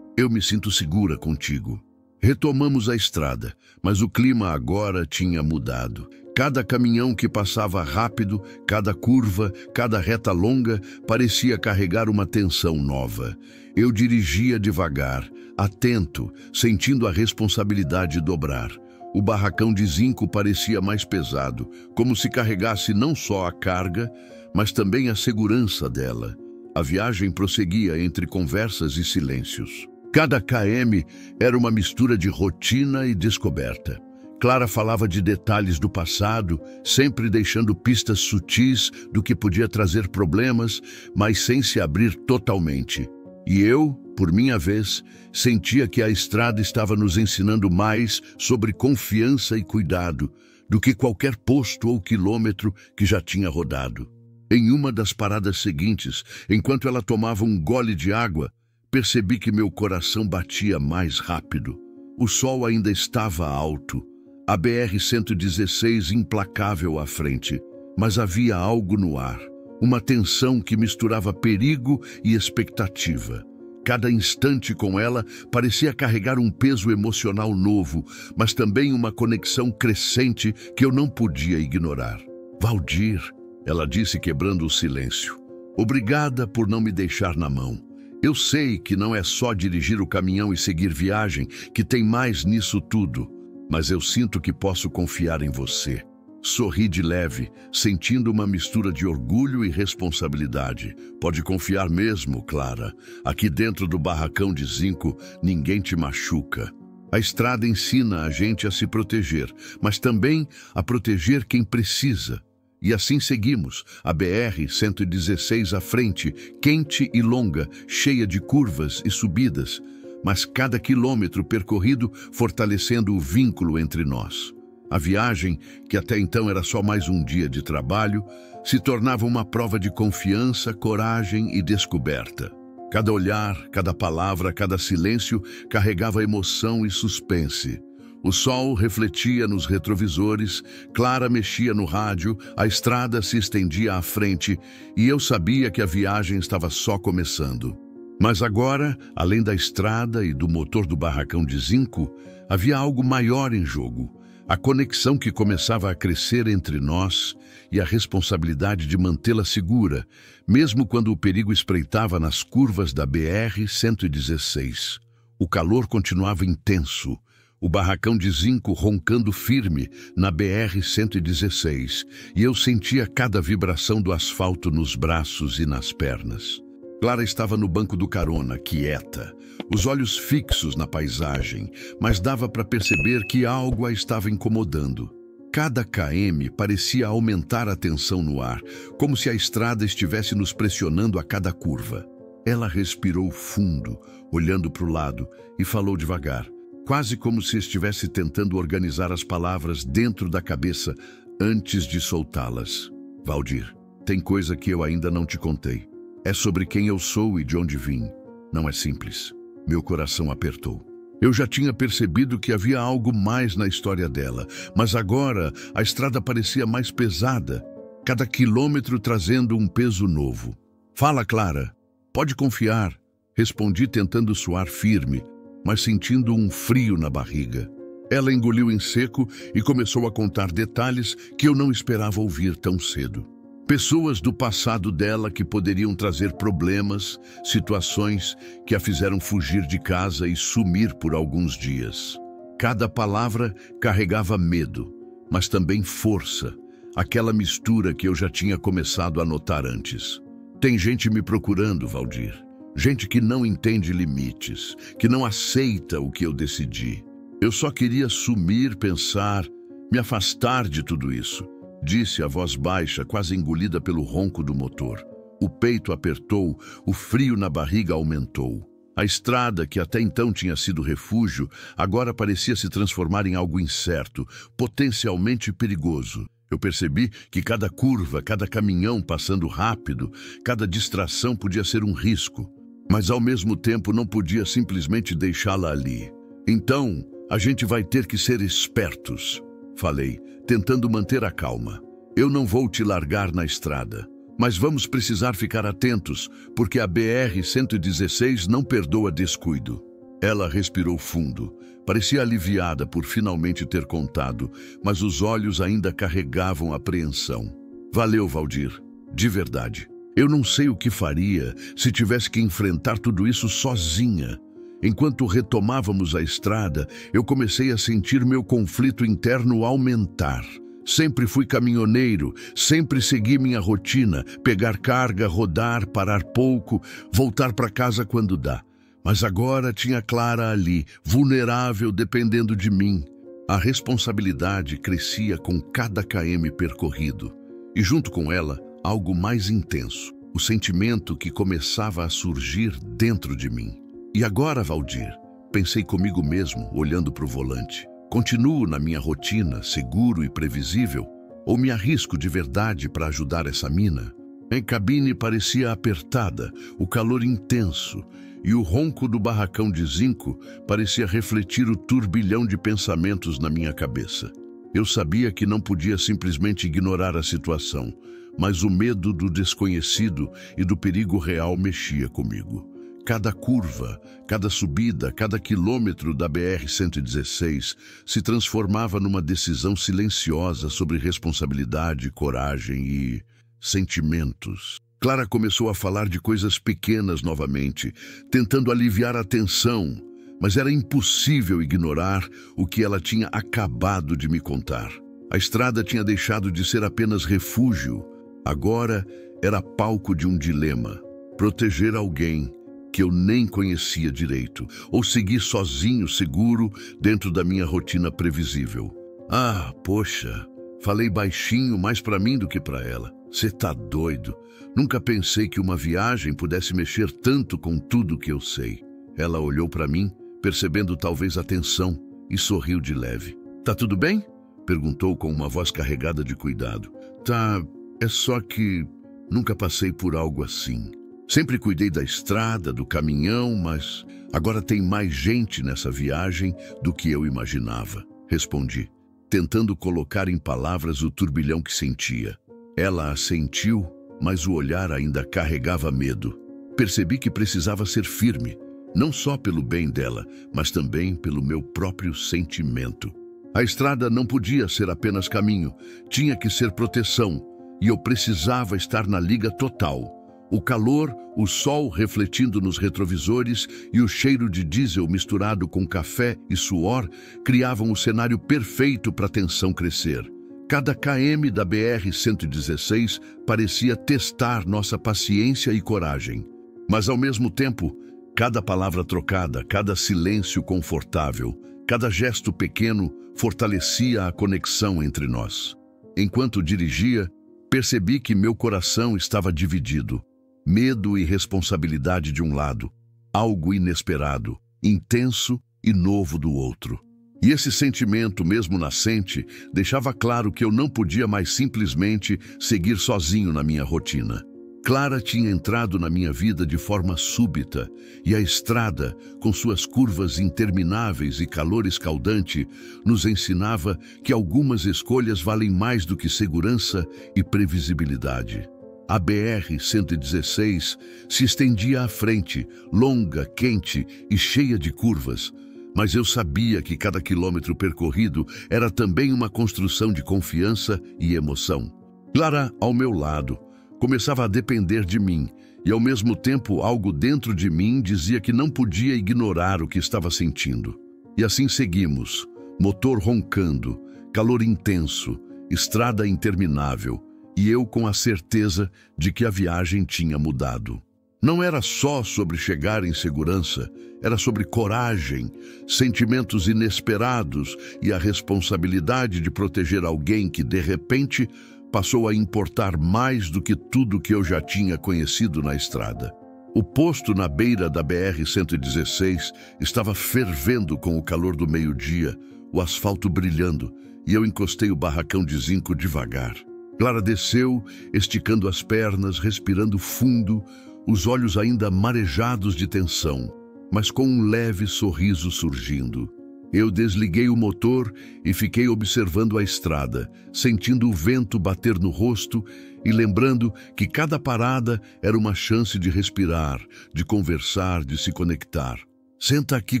me sinto segura contigo. Retomamos a estrada, mas o clima agora tinha mudado. Cada caminhão que passava rápido, cada curva, cada reta longa, parecia carregar uma tensão nova. Eu dirigia devagar, atento, sentindo a responsabilidade dobrar. O barracão de zinco parecia mais pesado, como se carregasse não só a carga, mas também a segurança dela. A viagem prosseguia entre conversas e silêncios. Cada km era uma mistura de rotina e descoberta. Clara falava de detalhes do passado, sempre deixando pistas sutis do que podia trazer problemas, mas sem se abrir totalmente. E eu, por minha vez, sentia que a estrada estava nos ensinando mais sobre confiança e cuidado do que qualquer posto ou quilômetro que já tinha rodado. Em uma das paradas seguintes, enquanto ela tomava um gole de água, percebi que meu coração batia mais rápido. O sol ainda estava alto, a BR-116 implacável à frente, mas havia algo no ar, uma tensão que misturava perigo e expectativa. Cada instante com ela parecia carregar um peso emocional novo, mas também uma conexão crescente que eu não podia ignorar. Valdir, ela disse quebrando o silêncio. Obrigada por não me deixar na mão. Eu sei que não é só dirigir o caminhão e seguir viagem, que tem mais nisso tudo, mas eu sinto que posso confiar em você. Sorri de leve, sentindo uma mistura de orgulho e responsabilidade. Pode confiar mesmo, Clara. Aqui dentro do barracão de zinco, ninguém te machuca. A estrada ensina a gente a se proteger, mas também a proteger quem precisa. E assim seguimos, a BR-116 à frente, quente e longa, cheia de curvas e subidas, mas cada quilômetro percorrido fortalecendo o vínculo entre nós. A viagem, que até então era só mais um dia de trabalho, se tornava uma prova de confiança, coragem e descoberta. Cada olhar, cada palavra, cada silêncio carregava emoção e suspense. O sol refletia nos retrovisores, Clara mexia no rádio, a estrada se estendia à frente e eu sabia que a viagem estava só começando. Mas agora, além da estrada e do motor do barracão de zinco, havia algo maior em jogo. A conexão que começava a crescer entre nós e a responsabilidade de mantê-la segura, mesmo quando o perigo espreitava nas curvas da BR-116. O calor continuava intenso. O barracão de zinco roncando firme na BR-116, e eu sentia cada vibração do asfalto nos braços e nas pernas. Clara estava no banco do carona, quieta, os olhos fixos na paisagem, mas dava para perceber que algo a estava incomodando. Cada km parecia aumentar a tensão no ar, como se a estrada estivesse nos pressionando a cada curva. Ela respirou fundo, olhando para o lado, e falou devagar, quase como se estivesse tentando organizar as palavras dentro da cabeça antes de soltá-las. Valdir, tem coisa que eu ainda não te contei. É sobre quem eu sou e de onde vim. Não é simples. Meu coração apertou. Eu já tinha percebido que havia algo mais na história dela, mas agora a estrada parecia mais pesada, cada quilômetro trazendo um peso novo. Fala, Clara. Pode confiar. Respondi tentando soar firme, mas sentindo um frio na barriga. Ela engoliu em seco e começou a contar detalhes que eu não esperava ouvir tão cedo. Pessoas do passado dela que poderiam trazer problemas, situações que a fizeram fugir de casa e sumir por alguns dias. Cada palavra carregava medo, mas também força, aquela mistura que eu já tinha começado a notar antes. Tem gente me procurando, Valdir. Gente que não entende limites, que não aceita o que eu decidi. Eu só queria sumir, pensar, me afastar de tudo isso, disse a voz baixa, quase engolida pelo ronco do motor. O peito apertou, o frio na barriga aumentou. A estrada, que até então tinha sido refúgio, agora parecia se transformar em algo incerto, potencialmente perigoso. Eu percebi que cada curva, cada caminhão passando rápido, cada distração podia ser um risco. Mas ao mesmo tempo não podia simplesmente deixá-la ali. Então, a gente vai ter que ser espertos, falei, tentando manter a calma. Eu não vou te largar na estrada, mas vamos precisar ficar atentos, porque a BR-116 não perdoa descuido. Ela respirou fundo. Parecia aliviada por finalmente ter contado, mas os olhos ainda carregavam apreensão. Valeu, Valdir, de verdade. Eu não sei o que faria se tivesse que enfrentar tudo isso sozinha. Enquanto retomávamos a estrada, eu comecei a sentir meu conflito interno aumentar. Sempre fui caminhoneiro, sempre segui minha rotina, pegar carga, rodar, parar pouco, voltar para casa quando dá. Mas agora tinha Clara ali, vulnerável, dependendo de mim. A responsabilidade crescia com cada km percorrido. E junto com ela, algo mais intenso, o sentimento que começava a surgir dentro de mim. E agora, Valdir? Pensei comigo mesmo, olhando para o volante. Continuo na minha rotina, seguro e previsível? Ou me arrisco de verdade para ajudar essa mina? A cabine parecia apertada, o calor intenso, e o ronco do barracão de zinco parecia refletir o turbilhão de pensamentos na minha cabeça. Eu sabia que não podia simplesmente ignorar a situação, mas o medo do desconhecido e do perigo real mexia comigo. Cada curva, cada subida, cada quilômetro da BR-116 se transformava numa decisão silenciosa sobre responsabilidade, coragem e sentimentos. Clara começou a falar de coisas pequenas novamente, tentando aliviar a tensão, mas era impossível ignorar o que ela tinha acabado de me contar. A estrada tinha deixado de ser apenas refúgio, agora era palco de um dilema: proteger alguém que eu nem conhecia direito, ou seguir sozinho, seguro, dentro da minha rotina previsível. Ah, poxa, falei baixinho mais para mim do que para ela. Você tá doido? Nunca pensei que uma viagem pudesse mexer tanto com tudo que eu sei. Ela olhou para mim, percebendo talvez a tensão, e sorriu de leve. Tá tudo bem? Perguntou com uma voz carregada de cuidado. Tá, é só que nunca passei por algo assim. Sempre cuidei da estrada, do caminhão, mas agora tem mais gente nessa viagem do que eu imaginava, respondi, tentando colocar em palavras o turbilhão que sentia. Ela assentiu, mas o olhar ainda carregava medo. Percebi que precisava ser firme, não só pelo bem dela, mas também pelo meu próprio sentimento. A estrada não podia ser apenas caminho, tinha que ser proteção, e eu precisava estar na liga total. O calor, o sol refletindo nos retrovisores e o cheiro de diesel misturado com café e suor criavam o cenário perfeito para a tensão crescer. Cada km da BR-116 parecia testar nossa paciência e coragem. Mas, ao mesmo tempo, cada palavra trocada, cada silêncio confortável, cada gesto pequeno fortalecia a conexão entre nós. Enquanto dirigia, percebi que meu coração estava dividido. Medo e responsabilidade de um lado, algo inesperado, intenso e novo do outro. E esse sentimento, mesmo nascente, deixava claro que eu não podia mais simplesmente seguir sozinho na minha rotina. Clara tinha entrado na minha vida de forma súbita, e a estrada, com suas curvas intermináveis e calor escaldante, nos ensinava que algumas escolhas valem mais do que segurança e previsibilidade. A BR-116 se estendia à frente, longa, quente e cheia de curvas, mas eu sabia que cada quilômetro percorrido era também uma construção de confiança e emoção. Clara, ao meu lado, começava a depender de mim, e ao mesmo tempo algo dentro de mim dizia que não podia ignorar o que estava sentindo. E assim seguimos, motor roncando, Calor intenso, estrada interminável, e eu com a certeza de que a viagem tinha mudado. Não era só sobre chegar em segurança, era sobre coragem, sentimentos inesperados e a responsabilidade de proteger alguém que, de repente, passou a importar mais do que tudo que eu já tinha conhecido na estrada. O posto na beira da BR-116 estava fervendo com o calor do meio-dia, o asfalto brilhando, e eu encostei o barracão de zinco devagar. Clara desceu, esticando as pernas, respirando fundo, os olhos ainda marejados de tensão, mas com um leve sorriso surgindo. Eu desliguei o motor e fiquei observando a estrada, sentindo o vento bater no rosto e lembrando que cada parada era uma chance de respirar, de conversar, de se conectar. "Senta aqui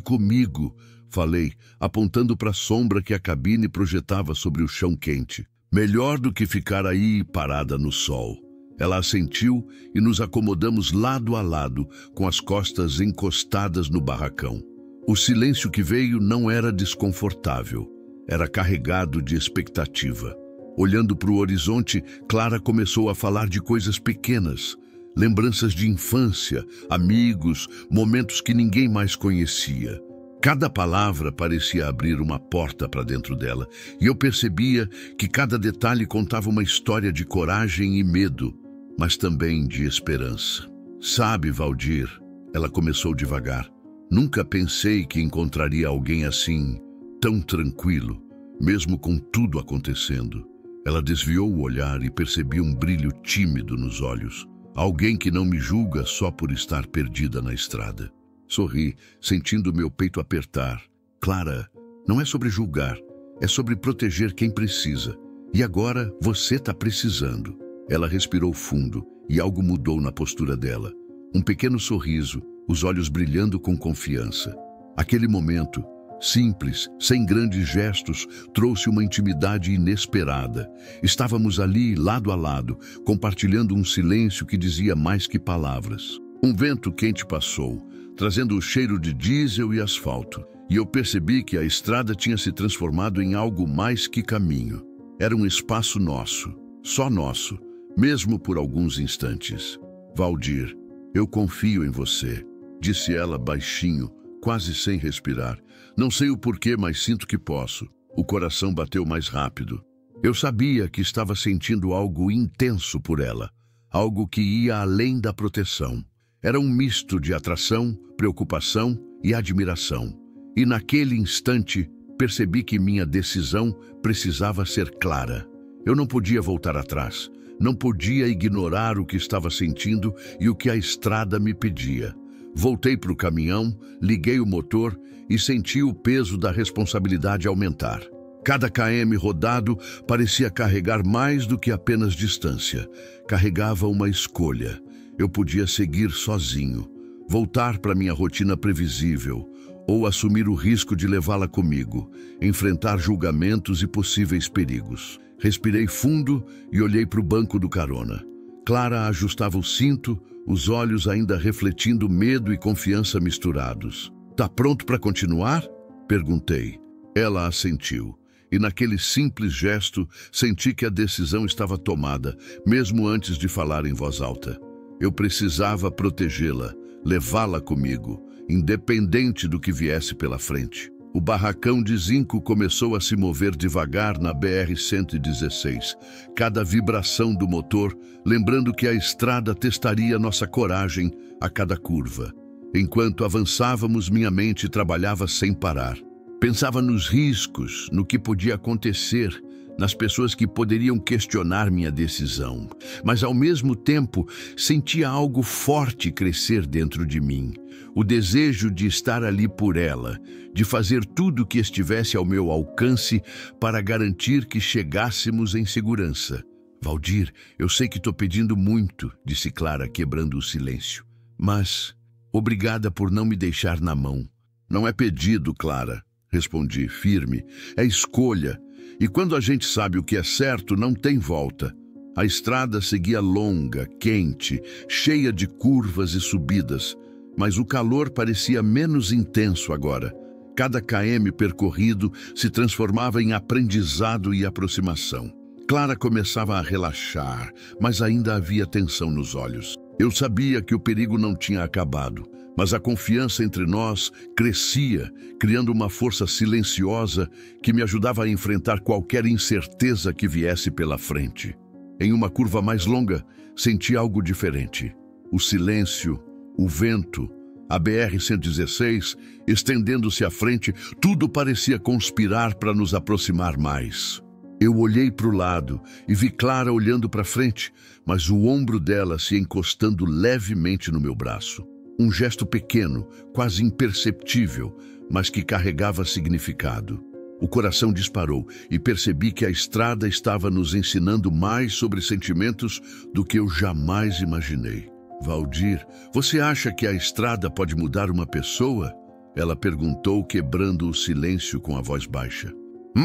comigo", falei, apontando para a sombra que a cabine projetava sobre o chão quente. "Melhor do que ficar aí parada no sol." Ela assentiu e nos acomodamos lado a lado, com as costas encostadas no barracão. O silêncio que veio não era desconfortável, era carregado de expectativa. Olhando para o horizonte, Clara começou a falar de coisas pequenas, lembranças de infância, amigos, momentos que ninguém mais conhecia. Cada palavra parecia abrir uma porta para dentro dela, e eu percebia que cada detalhe contava uma história de coragem e medo, mas também de esperança. "Sabe, Valdir", ela começou devagar, "nunca pensei que encontraria alguém assim, tão tranquilo, mesmo com tudo acontecendo." Ela desviou o olhar e percebi um brilho tímido nos olhos. "Alguém que não me julga só por estar perdida na estrada." Sorri, sentindo meu peito apertar. "Clara, não é sobre julgar, é sobre proteger quem precisa. E agora você está precisando." Ela respirou fundo e algo mudou na postura dela. Um pequeno sorriso, os olhos brilhando com confiança. Aquele momento, simples, sem grandes gestos, trouxe uma intimidade inesperada. Estávamos ali, lado a lado, compartilhando um silêncio que dizia mais que palavras. Um vento quente passou, trazendo o cheiro de diesel e asfalto, e eu percebi que a estrada tinha se transformado em algo mais que caminho. Era um espaço nosso, só nosso, mesmo por alguns instantes. "Valdir, eu confio em você", disse ela baixinho, quase sem respirar. Não sei o porquê, mas sinto que posso. O coração bateu mais rápido. Eu sabia que estava sentindo algo intenso por ela, algo que ia além da proteção. Era um misto de atração, preocupação e admiração. E naquele instante, percebi que minha decisão precisava ser clara. Eu não podia voltar atrás. Não podia ignorar o que estava sentindo e o que a estrada me pedia. Voltei para o caminhão, liguei o motor e senti o peso da responsabilidade aumentar. Cada km rodado parecia carregar mais do que apenas distância. Carregava uma escolha. Eu podia seguir sozinho, voltar para minha rotina previsível, ou assumir o risco de levá-la comigo, enfrentar julgamentos e possíveis perigos. Respirei fundo e olhei para o banco do carona. Clara ajustava o cinto, os olhos ainda refletindo medo e confiança misturados. "Tá pronto para continuar?" perguntei. Ela assentiu, e naquele simples gesto senti que a decisão estava tomada, mesmo antes de falar em voz alta. Eu precisava protegê-la, levá-la comigo, independente do que viesse pela frente. O barracão de zinco começou a se mover devagar na BR-116, cada vibração do motor, lembrando que a estrada testaria nossa coragem a cada curva. Enquanto avançávamos, minha mente trabalhava sem parar. Pensava nos riscos, no que podia acontecer, nas pessoas que poderiam questionar minha decisão. Mas, ao mesmo tempo, sentia algo forte crescer dentro de mim. O desejo de estar ali por ela, de fazer tudo o que estivesse ao meu alcance para garantir que chegássemos em segurança. "Valdir, eu sei que estou pedindo muito", disse Clara, quebrando o silêncio. "Mas obrigada por não me deixar na mão." "Não é pedido, Clara", respondi, firme. "É escolha. E quando a gente sabe o que é certo, não tem volta." A estrada seguia longa, quente, cheia de curvas e subidas, mas o calor parecia menos intenso agora. Cada km percorrido se transformava em aprendizado e aproximação. Clara começava a relaxar, mas ainda havia tensão nos olhos. Eu sabia que o perigo não tinha acabado, mas a confiança entre nós crescia, criando uma força silenciosa que me ajudava a enfrentar qualquer incerteza que viesse pela frente. Em uma curva mais longa, senti algo diferente. O silêncio, o vento, a BR-116, estendendo-se à frente, tudo parecia conspirar para nos aproximar mais. Eu olhei para o lado e vi Clara olhando para frente, mas o ombro dela se encostando levemente no meu braço. Um gesto pequeno, quase imperceptível, mas que carregava significado. O coração disparou e percebi que a estrada estava nos ensinando mais sobre sentimentos do que eu jamais imaginei. Valdir, você acha que a estrada pode mudar uma pessoa? Ela perguntou, quebrando o silêncio com a voz baixa.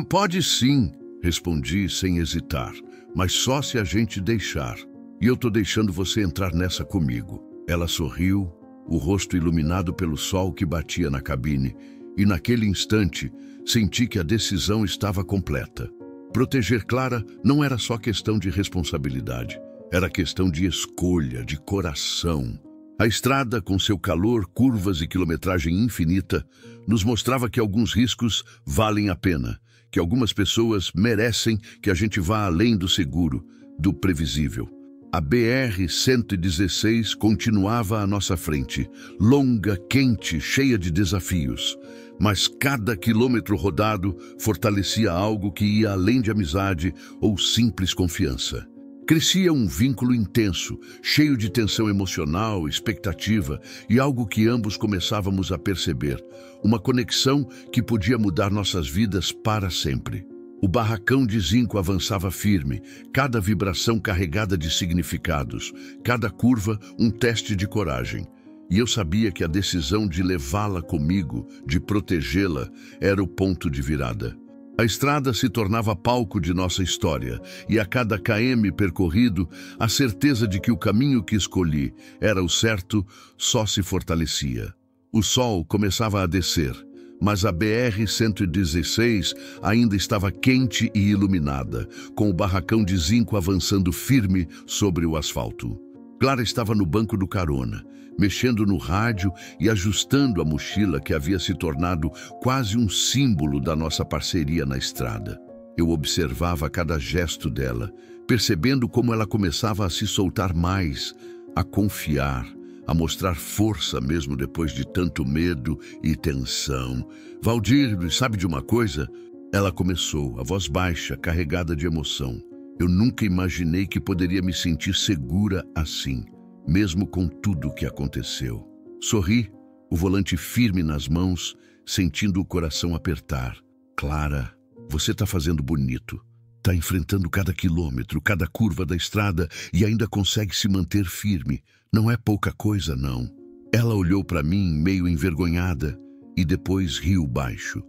Pode sim, respondi sem hesitar, mas só se a gente deixar. E eu tô deixando você entrar nessa comigo. Ela sorriu, o rosto iluminado pelo sol que batia na cabine, e naquele instante senti que a decisão estava completa. Proteger Clara não era só questão de responsabilidade, era questão de escolha, de coração. A estrada, com seu calor, curvas e quilometragem infinita, nos mostrava que alguns riscos valem a pena, que algumas pessoas merecem que a gente vá além do seguro, do previsível. A BR-116 continuava à nossa frente, longa, quente, cheia de desafios. Mas cada quilômetro rodado fortalecia algo que ia além de amizade ou simples confiança. Crescia um vínculo intenso, cheio de tensão emocional, expectativa e algo que ambos começávamos a perceber. Uma conexão que podia mudar nossas vidas para sempre. O barracão de zinco avançava firme, cada vibração carregada de significados, cada curva um teste de coragem. E eu sabia que a decisão de levá-la comigo, de protegê-la, era o ponto de virada. A estrada se tornava palco de nossa história, e a cada km percorrido, a certeza de que o caminho que escolhi era o certo só se fortalecia. O sol começava a descer, mas a BR-116 ainda estava quente e iluminada, com o barracão de zinco avançando firme sobre o asfalto. Clara estava no banco do carona, mexendo no rádio e ajustando a mochila que havia se tornado quase um símbolo da nossa parceria na estrada. Eu observava cada gesto dela, percebendo como ela começava a se soltar mais, a confiar, a mostrar força mesmo depois de tanto medo e tensão. Valdir, sabe de uma coisa? Ela começou, a voz baixa, carregada de emoção. Eu nunca imaginei que poderia me sentir segura assim, mesmo com tudo o que aconteceu. Sorri, o volante firme nas mãos, sentindo o coração apertar. Clara, você está fazendo bonito. Está enfrentando cada quilômetro, cada curva da estrada e ainda consegue se manter firme. Não é pouca coisa, não. Ela olhou para mim meio envergonhada e depois riu baixo.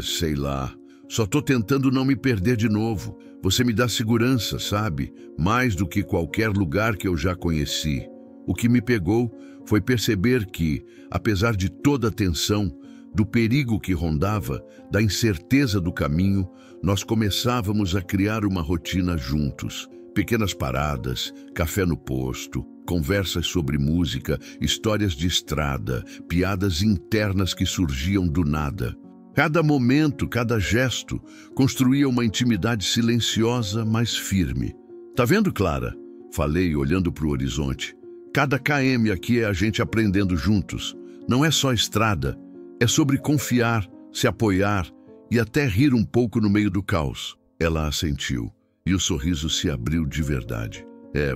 Sei lá, só tô tentando não me perder de novo. Você me dá segurança, sabe? Mais do que qualquer lugar que eu já conheci. O que me pegou foi perceber que, apesar de toda a tensão, do perigo que rondava, da incerteza do caminho, nós começávamos a criar uma rotina juntos. Pequenas paradas, café no posto, conversas sobre música, histórias de estrada, piadas internas que surgiam do nada. Cada momento, cada gesto, construía uma intimidade silenciosa, mas firme. Tá vendo, Clara? Falei, olhando para o horizonte. Cada km aqui é a gente aprendendo juntos. Não é só estrada, é sobre confiar, se apoiar e até rir um pouco no meio do caos. Ela assentiu e o sorriso se abriu de verdade.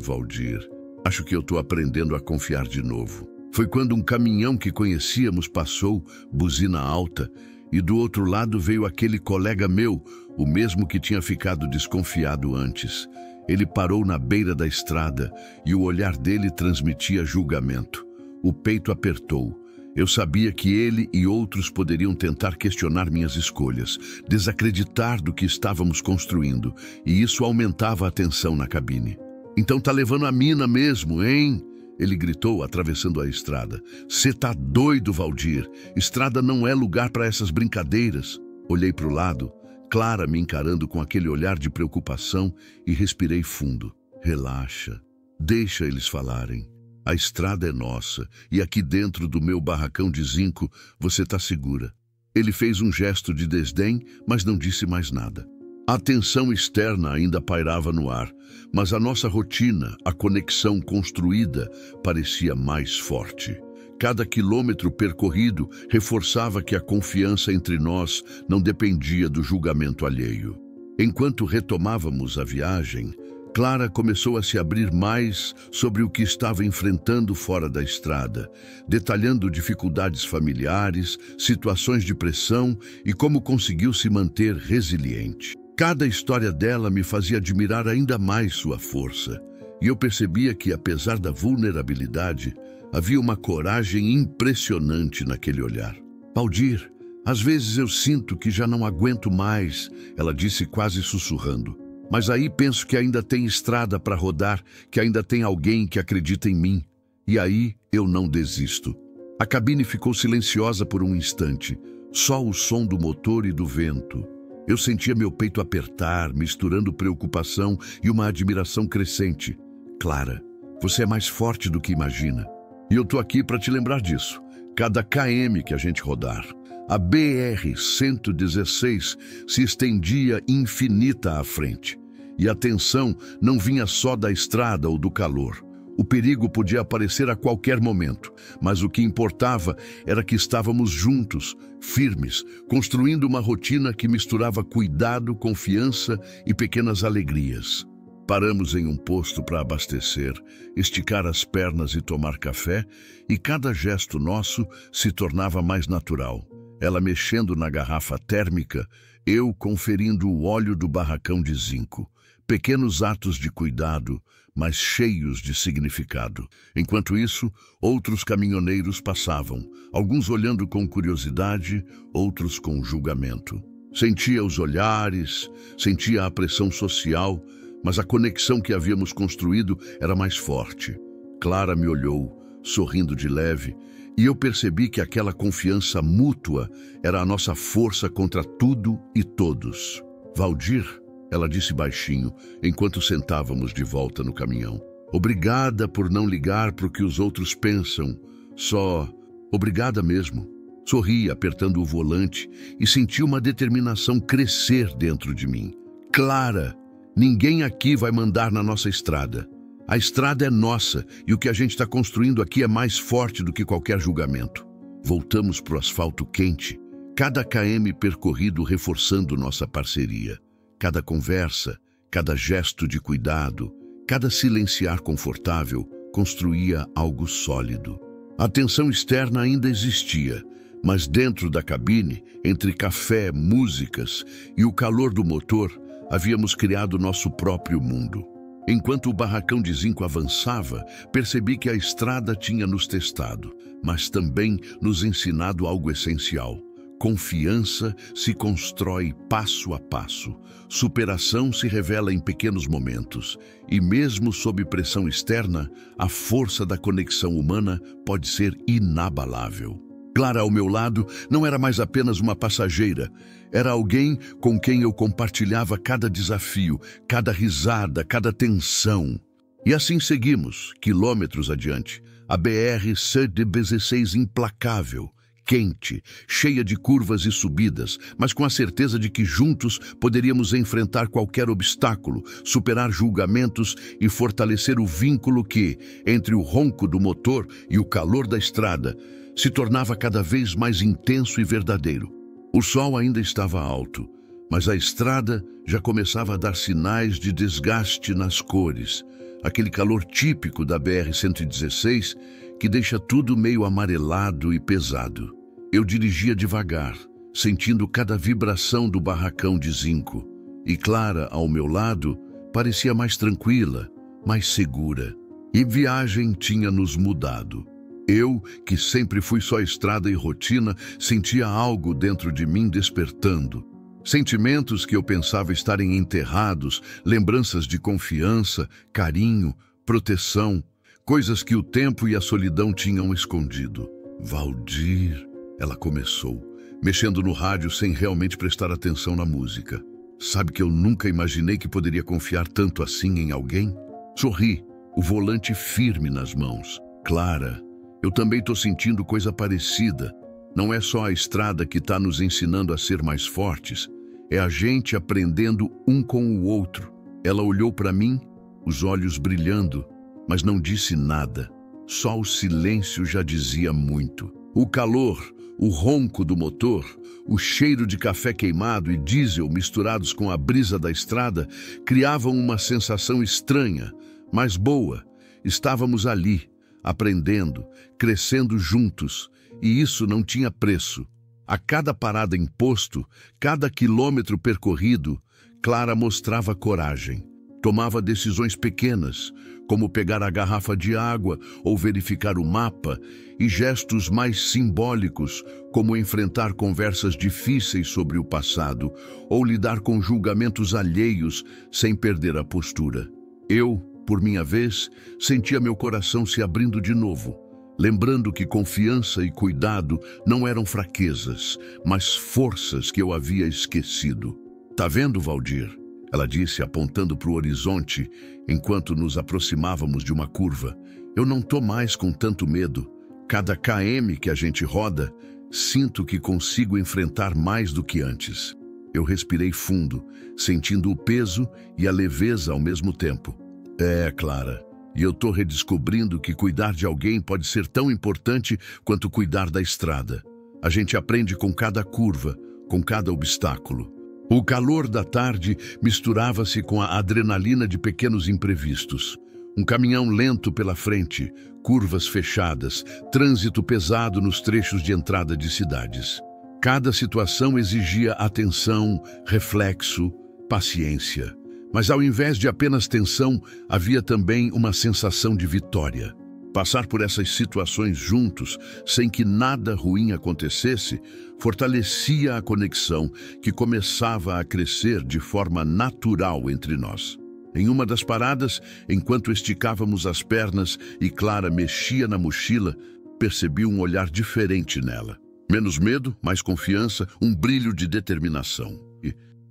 Valdir, acho que eu tô aprendendo a confiar de novo. Foi quando um caminhão que conhecíamos passou, buzina alta, e do outro lado veio aquele colega meu, o mesmo que tinha ficado desconfiado antes. Ele parou na beira da estrada e o olhar dele transmitia julgamento. O peito apertou. Eu sabia que ele e outros poderiam tentar questionar minhas escolhas, desacreditar do que estávamos construindo, e isso aumentava a tensão na cabine. Então tá levando a mina mesmo, hein? Ele gritou, atravessando a estrada. Cê tá doido, Valdir? Estrada não é lugar para essas brincadeiras. Olhei para o lado, Clara me encarando com aquele olhar de preocupação e respirei fundo. Relaxa, deixa eles falarem. A estrada é nossa e aqui dentro do meu barracão de zinco você tá segura. Ele fez um gesto de desdém, mas não disse mais nada. A tensão externa ainda pairava no ar, mas a nossa rotina, a conexão construída, parecia mais forte. Cada quilômetro percorrido reforçava que a confiança entre nós não dependia do julgamento alheio. Enquanto retomávamos a viagem, Clara começou a se abrir mais sobre o que estava enfrentando fora da estrada, detalhando dificuldades familiares, situações de pressão e como conseguiu se manter resiliente. Cada história dela me fazia admirar ainda mais sua força, e eu percebia que, apesar da vulnerabilidade, havia uma coragem impressionante naquele olhar. Valdir, às vezes eu sinto que já não aguento mais, ela disse quase sussurrando. Mas aí penso que ainda tem estrada para rodar, que ainda tem alguém que acredita em mim. E aí eu não desisto. A cabine ficou silenciosa por um instante, só o som do motor e do vento. Eu sentia meu peito apertar, misturando preocupação e uma admiração crescente. Clara, você é mais forte do que imagina. E eu tô aqui para te lembrar disso. Cada km que a gente rodar, a BR-116 se estendia infinita à frente. E a tensão não vinha só da estrada ou do calor. O perigo podia aparecer a qualquer momento, mas o que importava era que estávamos juntos, firmes, construindo uma rotina que misturava cuidado, confiança e pequenas alegrias. Paramos em um posto para abastecer, esticar as pernas e tomar café, e cada gesto nosso se tornava mais natural. Ela mexendo na garrafa térmica, eu conferindo o óleo do barracão de zinco. Pequenos atos de cuidado, mas cheios de significado. Enquanto isso, outros caminhoneiros passavam, alguns olhando com curiosidade, outros com julgamento. Sentia os olhares, sentia a pressão social, mas a conexão que havíamos construído era mais forte. Clara me olhou, sorrindo de leve, e eu percebi que aquela confiança mútua era a nossa força contra tudo e todos. Valdir, ela disse baixinho, enquanto sentávamos de volta no caminhão. Obrigada por não ligar para o que os outros pensam. Só obrigada mesmo. Sorri, apertando o volante, e senti uma determinação crescer dentro de mim. Clara, ninguém aqui vai mandar na nossa estrada. A estrada é nossa e o que a gente está construindo aqui é mais forte do que qualquer julgamento. Voltamos para o asfalto quente, cada km percorrido reforçando nossa parceria. Cada conversa, cada gesto de cuidado, cada silenciar confortável construía algo sólido. A tensão externa ainda existia, mas dentro da cabine, entre café, músicas e o calor do motor, havíamos criado nosso próprio mundo. Enquanto o barracão de zinco avançava, percebi que a estrada tinha nos testado, mas também nos ensinado algo essencial. Confiança se constrói passo a passo. Superação se revela em pequenos momentos. E mesmo sob pressão externa, a força da conexão humana pode ser inabalável. Clara ao meu lado não era mais apenas uma passageira. Era alguém com quem eu compartilhava cada desafio, cada risada, cada tensão. E assim seguimos, quilômetros adiante. A BR-116 implacável, quente, cheia de curvas e subidas, mas com a certeza de que juntos poderíamos enfrentar qualquer obstáculo, superar julgamentos e fortalecer o vínculo que, entre o ronco do motor e o calor da estrada, se tornava cada vez mais intenso e verdadeiro. O sol ainda estava alto, mas a estrada já começava a dar sinais de desgaste nas cores, aquele calor típico da BR-116 que deixa tudo meio amarelado e pesado. Eu dirigia devagar, sentindo cada vibração do barracão de zinco. E Clara, ao meu lado, parecia mais tranquila, mais segura. E viagem tinha nos mudado. Eu, que sempre fui só estrada e rotina, sentia algo dentro de mim despertando. Sentimentos que eu pensava estarem enterrados, lembranças de confiança, carinho, proteção. coisas que o tempo e a solidão tinham escondido. Valdir, ela começou, mexendo no rádio sem realmente prestar atenção na música. Sabe que eu nunca imaginei que poderia confiar tanto assim em alguém? Sorri, o volante firme nas mãos. Clara, eu também tô sentindo coisa parecida. Não é só a estrada que tá nos ensinando a ser mais fortes, é a gente aprendendo um com o outro. Ela olhou para mim, os olhos brilhando, mas não disse nada. Só o silêncio já dizia muito. O calor, o ronco do motor, o cheiro de café queimado e diesel misturados com a brisa da estrada criavam uma sensação estranha, mas boa. Estávamos ali, aprendendo, crescendo juntos, e isso não tinha preço. A cada parada em posto, cada quilômetro percorrido, Clara mostrava coragem. Tomava decisões pequenas, como pegar a garrafa de água ou verificar o mapa, e gestos mais simbólicos, como enfrentar conversas difíceis sobre o passado ou lidar com julgamentos alheios sem perder a postura. Eu, por minha vez, sentia meu coração se abrindo de novo, lembrando que confiança e cuidado não eram fraquezas, mas forças que eu havia esquecido. "Tá vendo, Valdir?" Ela disse, apontando para o horizonte, enquanto nos aproximávamos de uma curva. "Eu não tô mais com tanto medo. Cada km que a gente roda, sinto que consigo enfrentar mais do que antes." Eu respirei fundo, sentindo o peso e a leveza ao mesmo tempo. "É, Clara, e eu tô redescobrindo que cuidar de alguém pode ser tão importante quanto cuidar da estrada. A gente aprende com cada curva, com cada obstáculo." O calor da tarde misturava-se com a adrenalina de pequenos imprevistos. Um caminhão lento pela frente, curvas fechadas, trânsito pesado nos trechos de entrada de cidades. Cada situação exigia atenção, reflexo, paciência. Mas ao invés de apenas tensão, havia também uma sensação de vitória. Passar por essas situações juntos, sem que nada ruim acontecesse, fortalecia a conexão que começava a crescer de forma natural entre nós. Em uma das paradas, enquanto esticávamos as pernas e Clara mexia na mochila, percebi um olhar diferente nela. Menos medo, mais confiança, um brilho de determinação.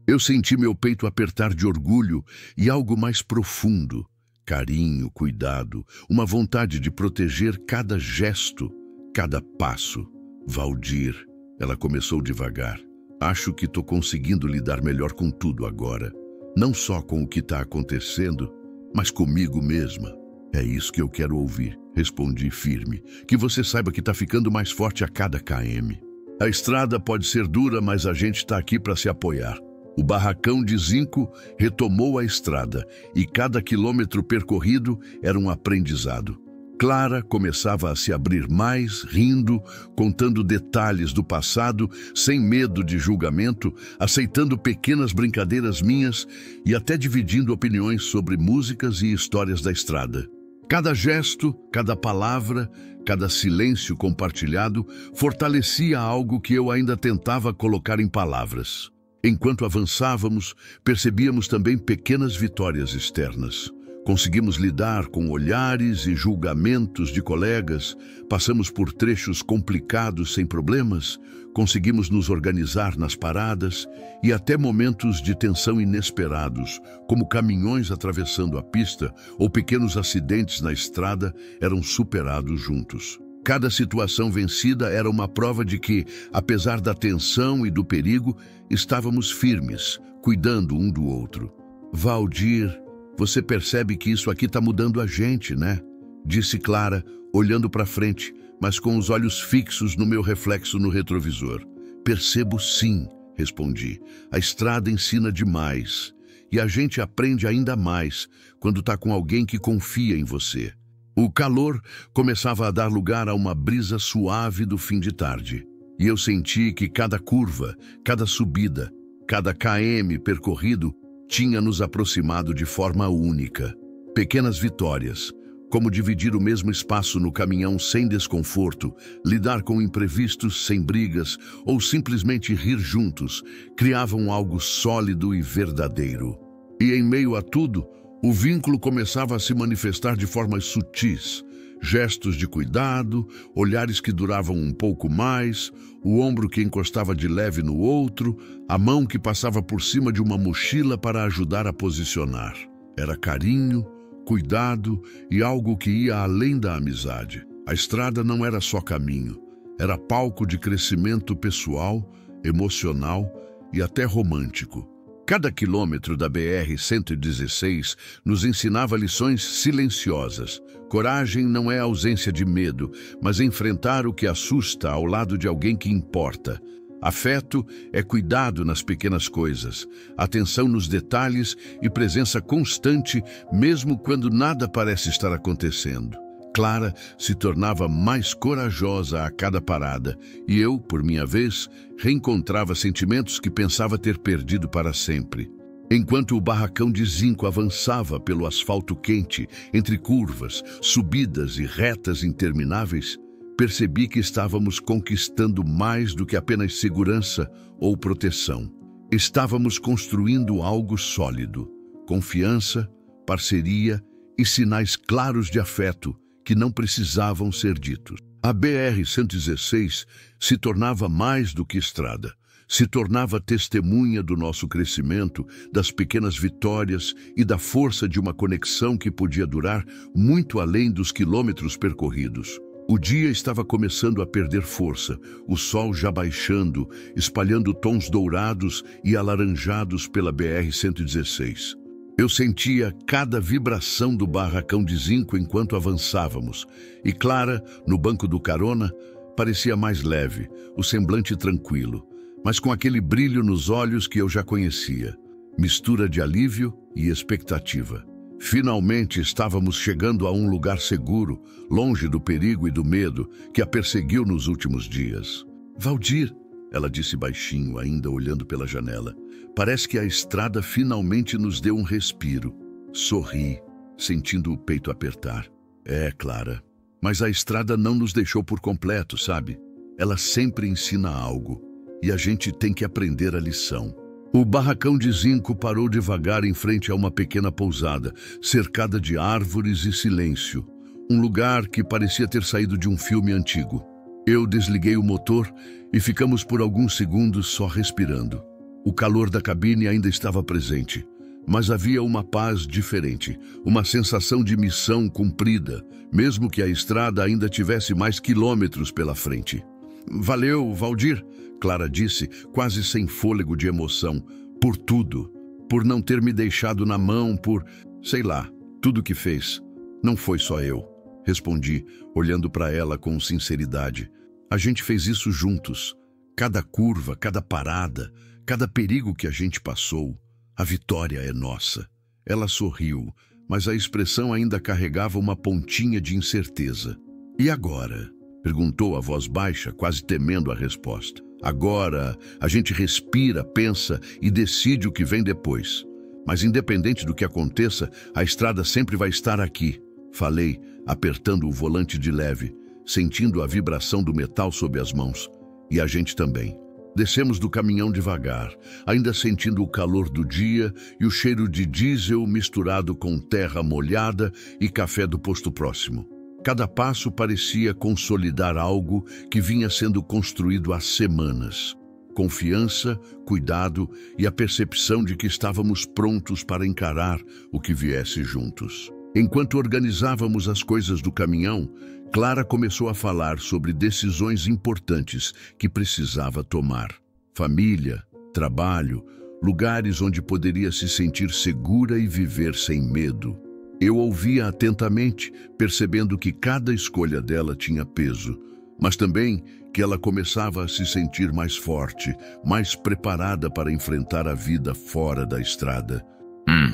Eu senti meu peito apertar de orgulho e algo mais profundo. Carinho, cuidado, uma vontade de proteger cada gesto, cada passo. "Valdir", ela começou devagar, "acho que estou conseguindo lidar melhor com tudo agora. Não só com o que está acontecendo, mas comigo mesma." "É isso que eu quero ouvir", respondi firme. "Que você saiba que está ficando mais forte a cada km. A estrada pode ser dura, mas a gente está aqui para se apoiar." O barracão de zinco retomou a estrada e cada quilômetro percorrido era um aprendizado. Clara começava a se abrir mais, rindo, contando detalhes do passado, sem medo de julgamento, aceitando pequenas brincadeiras minhas e até dividindo opiniões sobre músicas e histórias da estrada. Cada gesto, cada palavra, cada silêncio compartilhado fortalecia algo que eu ainda tentava colocar em palavras. Enquanto avançávamos, percebíamos também pequenas vitórias externas. Conseguimos lidar com olhares e julgamentos de colegas, passamos por trechos complicados sem problemas, conseguimos nos organizar nas paradas e até momentos de tensão inesperados, como caminhões atravessando a pista ou pequenos acidentes na estrada, eram superados juntos. Cada situação vencida era uma prova de que, apesar da tensão e do perigo, estávamos firmes, cuidando um do outro. "Valdir, você percebe que isso aqui está mudando a gente, né?" disse Clara, olhando para frente, mas com os olhos fixos no meu reflexo no retrovisor. "Percebo sim", respondi. "A estrada ensina demais. E a gente aprende ainda mais quando está com alguém que confia em você." O calor começava a dar lugar a uma brisa suave do fim de tarde. E eu senti que cada curva, cada subida, cada km percorrido tinha nos aproximado de forma única. Pequenas vitórias, como dividir o mesmo espaço no caminhão sem desconforto, lidar com imprevistos sem brigas ou simplesmente rir juntos, criavam algo sólido e verdadeiro. E em meio a tudo, o vínculo começava a se manifestar de formas sutis, gestos de cuidado, olhares que duravam um pouco mais, o ombro que encostava de leve no outro, a mão que passava por cima de uma mochila para ajudar a posicionar. Era carinho, cuidado e algo que ia além da amizade. A estrada não era só caminho, era palco de crescimento pessoal, emocional e até romântico. Cada quilômetro da BR-116 nos ensinava lições silenciosas. Coragem não é ausência de medo, mas enfrentar o que assusta ao lado de alguém que importa. Afeto é cuidado nas pequenas coisas, atenção nos detalhes e presença constante, mesmo quando nada parece estar acontecendo. Clara se tornava mais corajosa a cada parada, e eu, por minha vez, reencontrava sentimentos que pensava ter perdido para sempre. Enquanto o barracão de zinco avançava pelo asfalto quente, entre curvas, subidas e retas intermináveis, percebi que estávamos conquistando mais do que apenas segurança ou proteção. Estávamos construindo algo sólido, confiança, parceria e sinais claros de afeto que não precisavam ser ditos. A BR-116 se tornava mais do que estrada. Se tornava testemunha do nosso crescimento, das pequenas vitórias e da força de uma conexão que podia durar muito além dos quilômetros percorridos. O dia estava começando a perder força, o sol já baixando, espalhando tons dourados e alaranjados pela BR-116. Eu sentia cada vibração do barracão de zinco enquanto avançávamos, e Clara, no banco do carona, parecia mais leve, o semblante tranquilo, mas com aquele brilho nos olhos que eu já conhecia, mistura de alívio e expectativa. Finalmente estávamos chegando a um lugar seguro, longe do perigo e do medo que a perseguiu nos últimos dias. "Valdir", ela disse baixinho, ainda olhando pela janela, "parece que a estrada finalmente nos deu um respiro." Sorri, sentindo o peito apertar. "É, Clara, mas a estrada não nos deixou por completo, sabe? Ela sempre ensina algo, e a gente tem que aprender a lição." O barracão de zinco parou devagar em frente a uma pequena pousada, cercada de árvores e silêncio. Um lugar que parecia ter saído de um filme antigo. Eu desliguei o motor e ficamos por alguns segundos só respirando. O calor da cabine ainda estava presente, mas havia uma paz diferente, uma sensação de missão cumprida, mesmo que a estrada ainda tivesse mais quilômetros pela frente. "Valeu, Valdir", Clara disse, quase sem fôlego de emoção, "por tudo, por não ter me deixado na mão, por, sei lá, tudo que fez." "Não foi só eu", respondi, olhando para ela com sinceridade. "A gente fez isso juntos. Cada curva, cada parada, cada perigo que a gente passou, a vitória é nossa." Ela sorriu, mas a expressão ainda carregava uma pontinha de incerteza. "E agora?", perguntou a voz baixa, quase temendo a resposta. "Agora, a gente respira, pensa e decide o que vem depois. Mas independente do que aconteça, a estrada sempre vai estar aqui", falei, apertando o volante de leve, sentindo a vibração do metal sob as mãos. "E a gente também." Descemos do caminhão devagar, ainda sentindo o calor do dia e o cheiro de diesel misturado com terra molhada e café do posto próximo. Cada passo parecia consolidar algo que vinha sendo construído há semanas. Confiança, cuidado e a percepção de que estávamos prontos para encarar o que viesse juntos. Enquanto organizávamos as coisas do caminhão, Clara começou a falar sobre decisões importantes que precisava tomar. Família, trabalho, lugares onde poderia se sentir segura e viver sem medo. Eu ouvia atentamente, percebendo que cada escolha dela tinha peso, mas também que ela começava a se sentir mais forte, mais preparada para enfrentar a vida fora da estrada.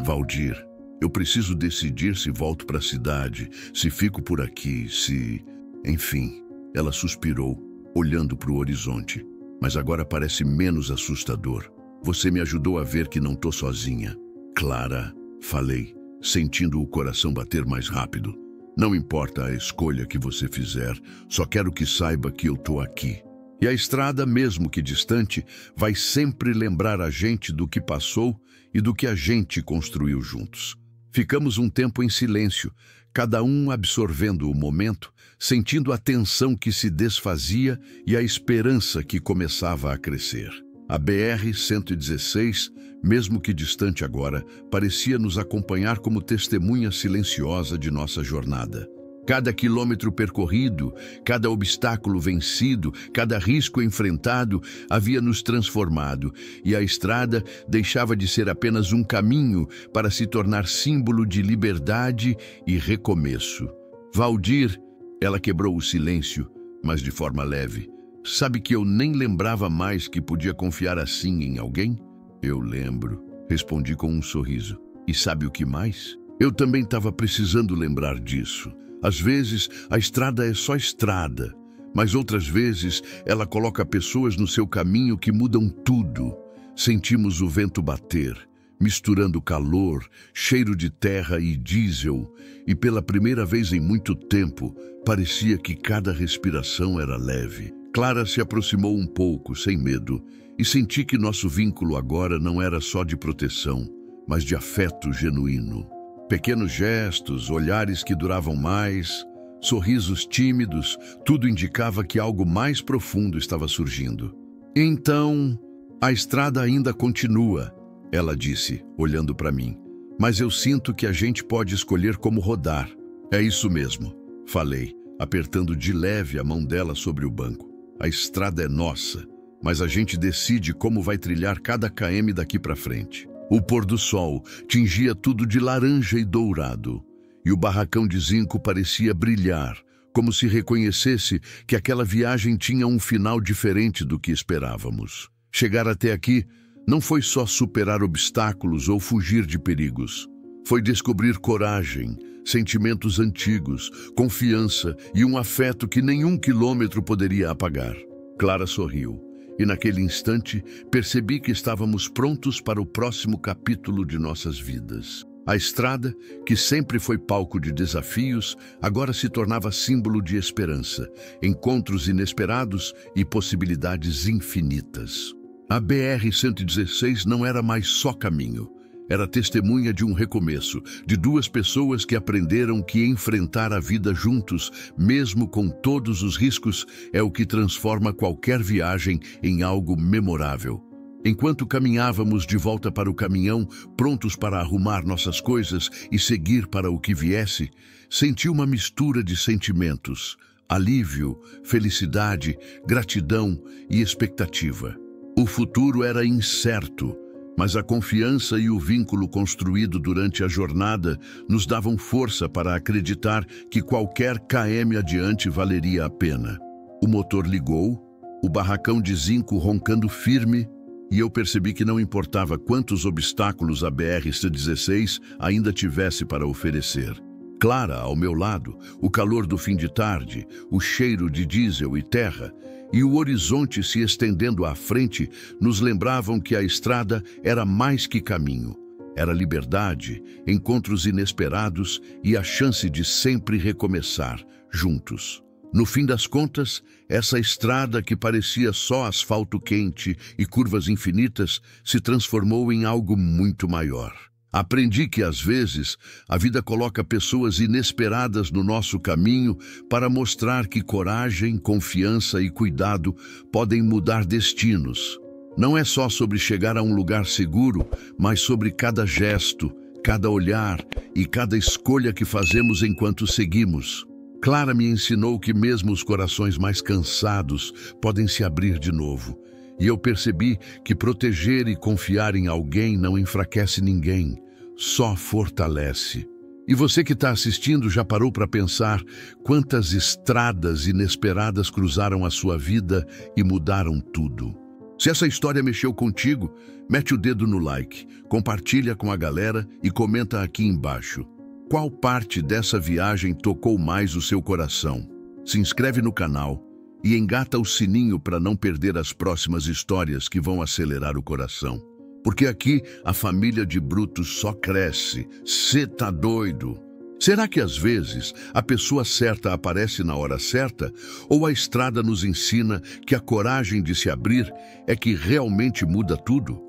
"Valdir, eu preciso decidir se volto para a cidade, se fico por aqui, se... Enfim", ela suspirou, olhando para o horizonte. "Mas agora parece menos assustador. Você me ajudou a ver que não estou sozinha." "Clara", falei, sentindo o coração bater mais rápido, "não importa a escolha que você fizer, só quero que saiba que eu estou aqui. E a estrada, mesmo que distante, vai sempre lembrar a gente do que passou e do que a gente construiu juntos." Ficamos um tempo em silêncio, cada um absorvendo o momento, sentindo a tensão que se desfazia e a esperança que começava a crescer. A BR-116, mesmo que distante agora, parecia nos acompanhar como testemunha silenciosa de nossa jornada. Cada quilômetro percorrido, cada obstáculo vencido, cada risco enfrentado havia nos transformado, e a estrada deixava de ser apenas um caminho para se tornar símbolo de liberdade e recomeço. Valdir, ela quebrou o silêncio, mas de forma leve. Sabe que eu nem lembrava mais que podia confiar assim em alguém? Eu lembro, respondi com um sorriso. E sabe o que mais? Eu também estava precisando lembrar disso. Às vezes, a estrada é só estrada, mas outras vezes ela coloca pessoas no seu caminho que mudam tudo. Sentimos o vento bater, misturando calor, cheiro de terra e diesel, e pela primeira vez em muito tempo, parecia que cada respiração era leve. Clara se aproximou um pouco, sem medo, e senti que nosso vínculo agora não era só de proteção, mas de afeto genuíno. Pequenos gestos, olhares que duravam mais, sorrisos tímidos, tudo indicava que algo mais profundo estava surgindo. Então, a estrada ainda continua, ela disse, olhando para mim. Mas eu sinto que a gente pode escolher como rodar. É isso mesmo, falei, apertando de leve a mão dela sobre o banco. A estrada é nossa, mas a gente decide como vai trilhar cada km daqui para frente. O pôr do sol tingia tudo de laranja e dourado, e o barracão de zinco parecia brilhar, como se reconhecesse que aquela viagem tinha um final diferente do que esperávamos. Chegar até aqui não foi só superar obstáculos ou fugir de perigos. Foi descobrir coragem, sentimentos antigos, confiança e um afeto que nenhum quilômetro poderia apagar. Clara sorriu. E naquele instante percebi que estávamos prontos para o próximo capítulo de nossas vidas. A estrada, que sempre foi palco de desafios, agora se tornava símbolo de esperança, encontros inesperados e possibilidades infinitas. A BR-116 não era mais só caminho. Era testemunha de um recomeço, de duas pessoas que aprenderam que enfrentar a vida juntos, mesmo com todos os riscos, é o que transforma qualquer viagem em algo memorável. Enquanto caminhávamos de volta para o caminhão, prontos para arrumar nossas coisas e seguir para o que viesse, senti uma mistura de sentimentos: alívio, felicidade, gratidão e expectativa. O futuro era incerto, mas a confiança e o vínculo construído durante a jornada nos davam força para acreditar que qualquer km adiante valeria a pena. O motor ligou, o barracão de zinco roncando firme, e eu percebi que não importava quantos obstáculos a BR-116 ainda tivesse para oferecer. Clara, ao meu lado, o calor do fim de tarde, o cheiro de diesel e terra, e o horizonte se estendendo à frente nos lembravam que a estrada era mais que caminho. Era liberdade, encontros inesperados e a chance de sempre recomeçar, juntos. No fim das contas, essa estrada que parecia só asfalto quente e curvas infinitas se transformou em algo muito maior. Aprendi que, às vezes, a vida coloca pessoas inesperadas no nosso caminho para mostrar que coragem, confiança e cuidado podem mudar destinos. Não é só sobre chegar a um lugar seguro, mas sobre cada gesto, cada olhar e cada escolha que fazemos enquanto seguimos. Clara me ensinou que mesmo os corações mais cansados podem se abrir de novo. E eu percebi que proteger e confiar em alguém não enfraquece ninguém, só fortalece. E você que está assistindo já parou para pensar quantas estradas inesperadas cruzaram a sua vida e mudaram tudo? Se essa história mexeu contigo, mete o dedo no like, compartilha com a galera e comenta aqui embaixo. Qual parte dessa viagem tocou mais o seu coração? Se inscreve no canal e engata o sininho para não perder as próximas histórias que vão acelerar o coração. Porque aqui a família de Brutos só cresce. Cê tá doido? Será que às vezes a pessoa certa aparece na hora certa? Ou a estrada nos ensina que a coragem de se abrir é que realmente muda tudo?